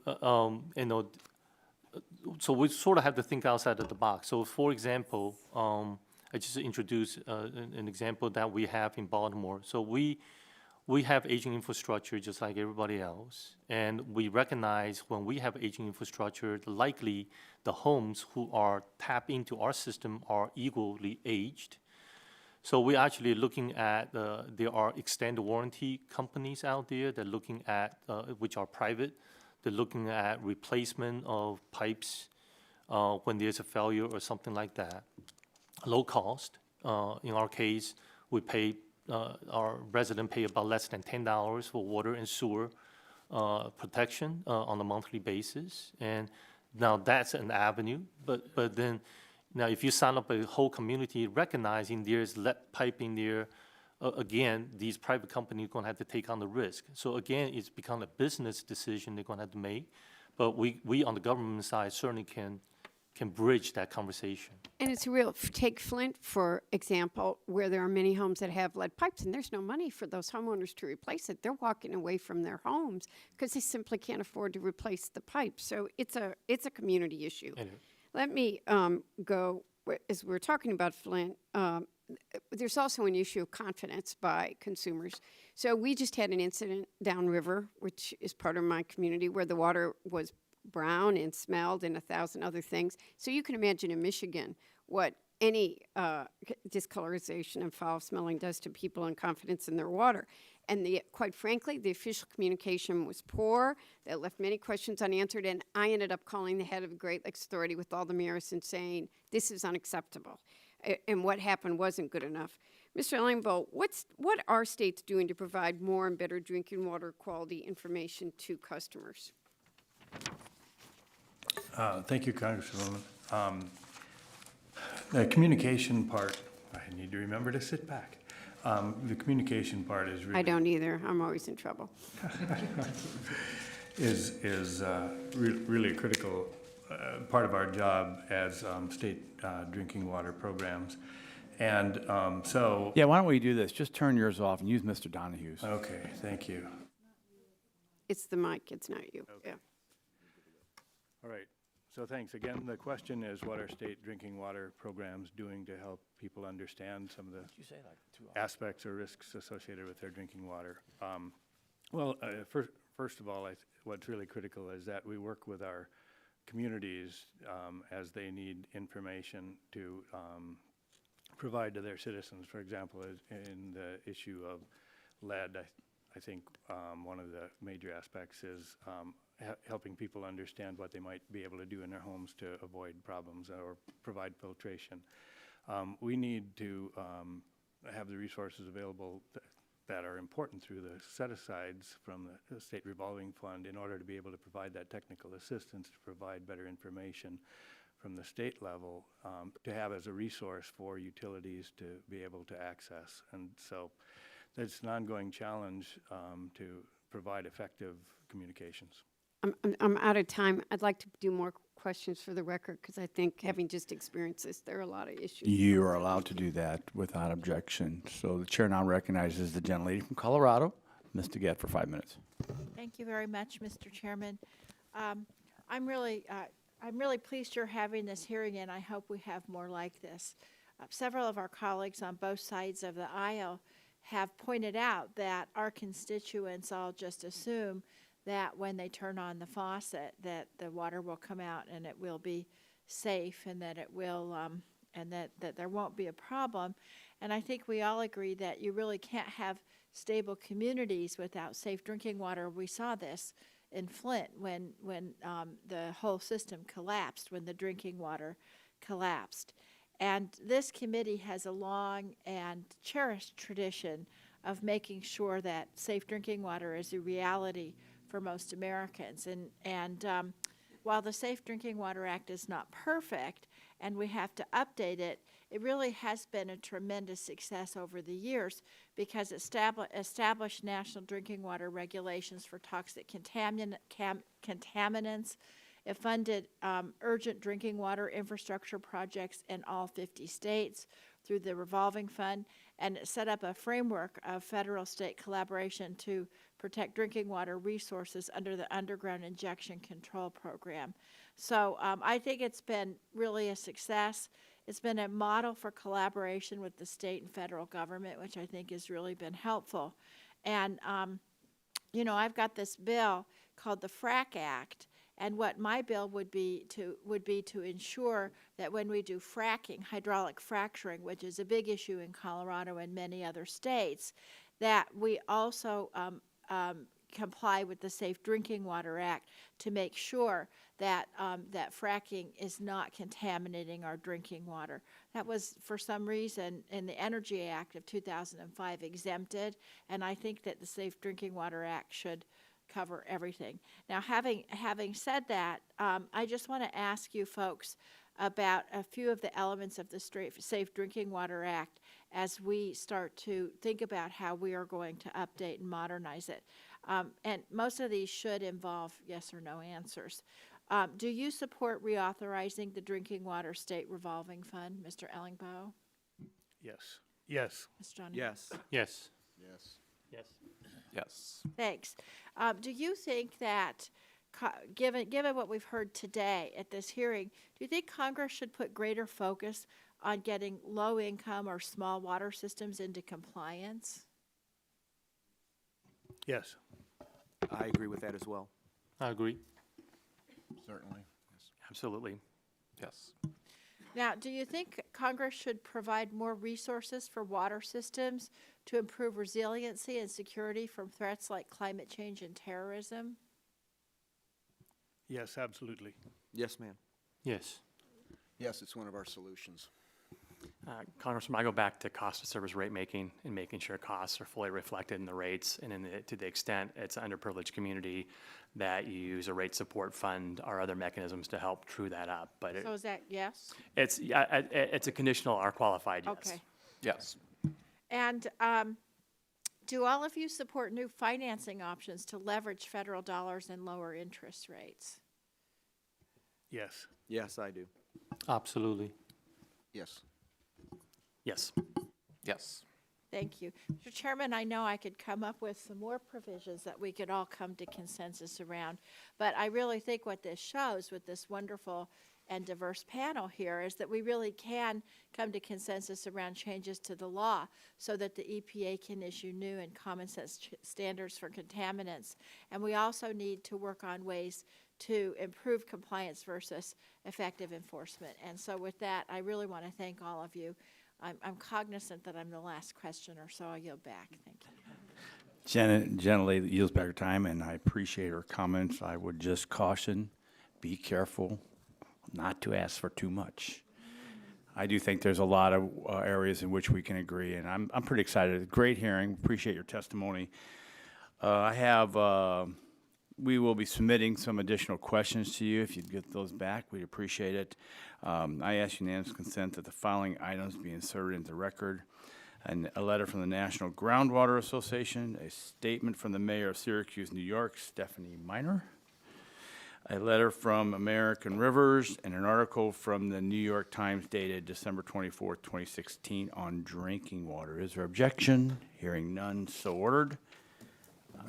F: so we sort of have to think outside of the box. So for example, I just introduced an example that we have in Baltimore. So we have aging infrastructure just like everybody else. And we recognize when we have aging infrastructure, likely the homes who are tapped into our system are equally aged. So we're actually looking at, there are extended warranty companies out there that are looking at, which are private. They're looking at replacement of pipes when there's a failure or something like that. Low cost. In our case, we pay, our resident pay about less than $10 for water and sewer protection on a monthly basis. And now that's an avenue, but then now if you sign up a whole community recognizing there's lead pipe in there, again, these private companies are going to have to take on the risk. So again, it's become a business decision they're going to have to make. But we on the government side certainly can bridge that conversation.
T: And it's real. Take Flint, for example, where there are many homes that have lead pipes, and there's no money for those homeowners to replace it. They're walking away from their homes because they simply can't afford to replace the pipes. So it's a community issue. Let me go, as we're talking about Flint, there's also an issue of confidence by consumers. So we just had an incident downriver, which is part of my community, where the water was brown and smelled and 1,000 other things. So you can imagine in Michigan what any discolorization and foul smelling does to people and confidence in their water. And quite frankly, the official communication was poor. That left many questions unanswered. And I ended up calling the head of the Great Lakes Authority with all the mayors and saying, this is unacceptable. And what happened wasn't good enough. Mr. Langbo, what are states doing to provide more and better drinking water quality information to customers?
D: Thank you, Congresswoman. The communication part, I need to remember to sit back. The communication part is really...
T: I don't either. I'm always in trouble.
D: is really a critical part of our job as state drinking water programs. And so...
A: Yeah, why don't we do this? Just turn yours off and use Mr. Donahue's.
D: Okay, thank you.
T: It's the mic, it's not you.
D: Okay.
T: Yeah.
D: All right. So thanks. Again, the question is, what are state drinking water programs doing to help people understand some of the aspects or risks associated with their drinking water? Well, first of all, what's really critical is that we work with our communities as they need information to provide to their citizens. For example, in the issue of lead, I think one of the major aspects is helping people understand what they might be able to do in their homes to avoid problems or provide filtration. We need to have the resources available that are important through the set-asides from the state revolving fund in order to be able to provide that technical assistance, to provide better information from the state level, to have as a resource for utilities to be able to access. And so that's an ongoing challenge to provide effective communications.
T: I'm out of time. I'd like to do more questions for the record because I think having just experienced this, there are a lot of issues.
A: You are allowed to do that without objection. So the chair now recognizes the gentlelady from Colorado, Ms. DeGette, for 5 minutes.
U: Thank you very much, Mr. Chairman. I'm really pleased you're having this hearing, and I hope we have more like this. Several of our colleagues on both sides of the aisle have pointed out that our constituents all just assume that when they turn on the faucet that the water will come out and it will be safe and that it will and that there won't be a problem. And I think we all agree that you really can't have stable communities without safe drinking water. We saw this in Flint when the whole system collapsed, when the drinking water collapsed. And this committee has a long and cherished tradition of making sure that safe drinking water is a reality for most Americans. And while the Safe Drinking Water Act is not perfect and we have to update it, it really has been a tremendous success over the years because it established national drinking water regulations for toxic contaminants. It funded urgent drinking water infrastructure projects in all 50 states through the revolving fund, and it set up a framework of federal-state collaboration to protect drinking water resources under the Underground Injection Control Program. So I think it's been really a success. It's been a model for collaboration with the state and federal government, which I think has really been helpful. And, you know, I've got this bill called the FRAC Act, and what my bill would be to ensure that when we do fracking, hydraulic fracturing, which is a big issue in Colorado and many other states, that we also comply with the Safe Drinking Water Act to make sure that that fracking is not contaminating our drinking water. That was, for some reason, in the Energy Act of 2005 exempted, and I think that the Safe Drinking Water Act should cover everything. Now, having said that, I just want to ask you folks about a few of the elements of the Safe Drinking Water Act as we start to think about how we are going to update and modernize it. And most of these should involve yes or no answers. Do you support reauthorizing the Drinking Water State Revolving Fund, Mr. Ellingbaugh?
D: Yes. Yes.
U: Mr. Johnny?
H: Yes.
F: Yes.
H: Yes.
F: Yes.
I: Yes.
U: Thanks. Do you think that, given what we've heard today at this hearing, do you think Congress should put greater focus on getting low-income or small water systems into compliance?
D: Yes.
E: I agree with that as well.
F: I agree.
M: Certainly. Yes.
H: Absolutely.
I: Yes.
U: Now, do you think Congress should provide more resources for water systems to improve resiliency and security from threats like climate change and terrorism?
D: Yes, absolutely.
E: Yes, ma'am.
F: Yes.
G: Yes, it's one of our solutions.
H: Congressman, I go back to cost of service rate making and making sure costs are fully reflected in the rates, and to the extent it's an underprivileged community, that you use a rate support fund or other mechanisms to help true that up. But
U: So is that yes?
H: it's a conditional or qualified yes.
U: Okay.
I: Yes.
U: And do all of you support new financing options to leverage federal dollars and lower interest rates?
D: Yes.
E: Yes, I do.
F: Absolutely.
G: Yes.
H: Yes.
I: Yes.
U: Thank you. Mr. Chairman, I know I could come up with some more provisions that we could all come to consensus around, but I really think what this shows with this wonderful and diverse panel here is that we really can come to consensus around changes to the law so that the EPA can issue new and common sense standards for contaminants. And we also need to work on ways to improve compliance versus effective enforcement. And so with that, I really want to thank all of you. I'm cognizant that I'm the last questioner, so I'll yield back. Thank you.
A: Janet generally yields back her time, and I appreciate her comments. I would just caution, be careful not to ask for too much. I do think there's a lot of areas in which we can agree, and I'm pretty excited. Great hearing. Appreciate your testimony. We will be submitting some additional questions to you. If you'd get those back, we'd appreciate it. I ask unanimous consent that the following items be inserted into the record. And a letter from the National Groundwater Association, a statement from the mayor of Syracuse, New York, Stephanie Miner, a letter from American Rivers, and an article from the New York Times dated December 24th, 2016 on drinking water. Is there objection? Hearing none, so ordered.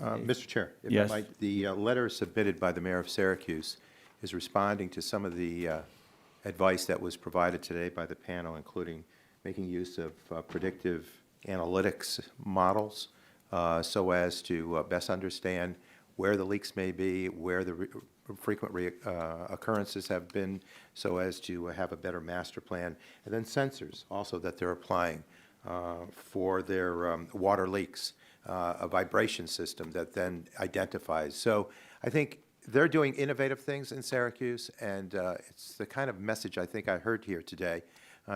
C: Mr. Chair, if
A: Yes.
C: I might, the letter submitted by the mayor of Syracuse is responding to some of the advice that was provided today by the panel, including making use of predictive analytics models so as to best understand where the leaks may be, where the frequent occurrences have been, so as to have a better master plan, and then sensors also that they're applying for their water leaks. A vibration system that then identifies. So I think they're doing innovative things in Syracuse, and it's the kind of message I think I heard here today,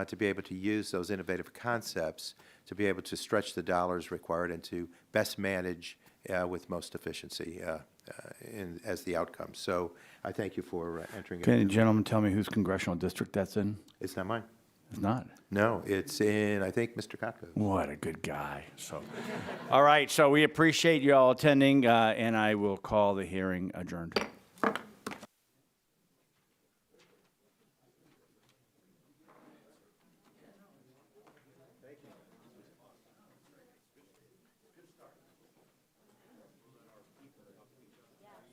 C: to be able to use those innovative concepts to be able to stretch the dollars required and to best manage with most efficiency as the outcome. So I thank you for entering.
A: Can the gentleman tell me whose congressional district that's in?
C: It's not mine.
A: It's not?
C: No, it's in, I think, Mr. Kotko's.
A: What a good guy. So, all right, so we appreciate you all attending, and I will call the hearing adjourned.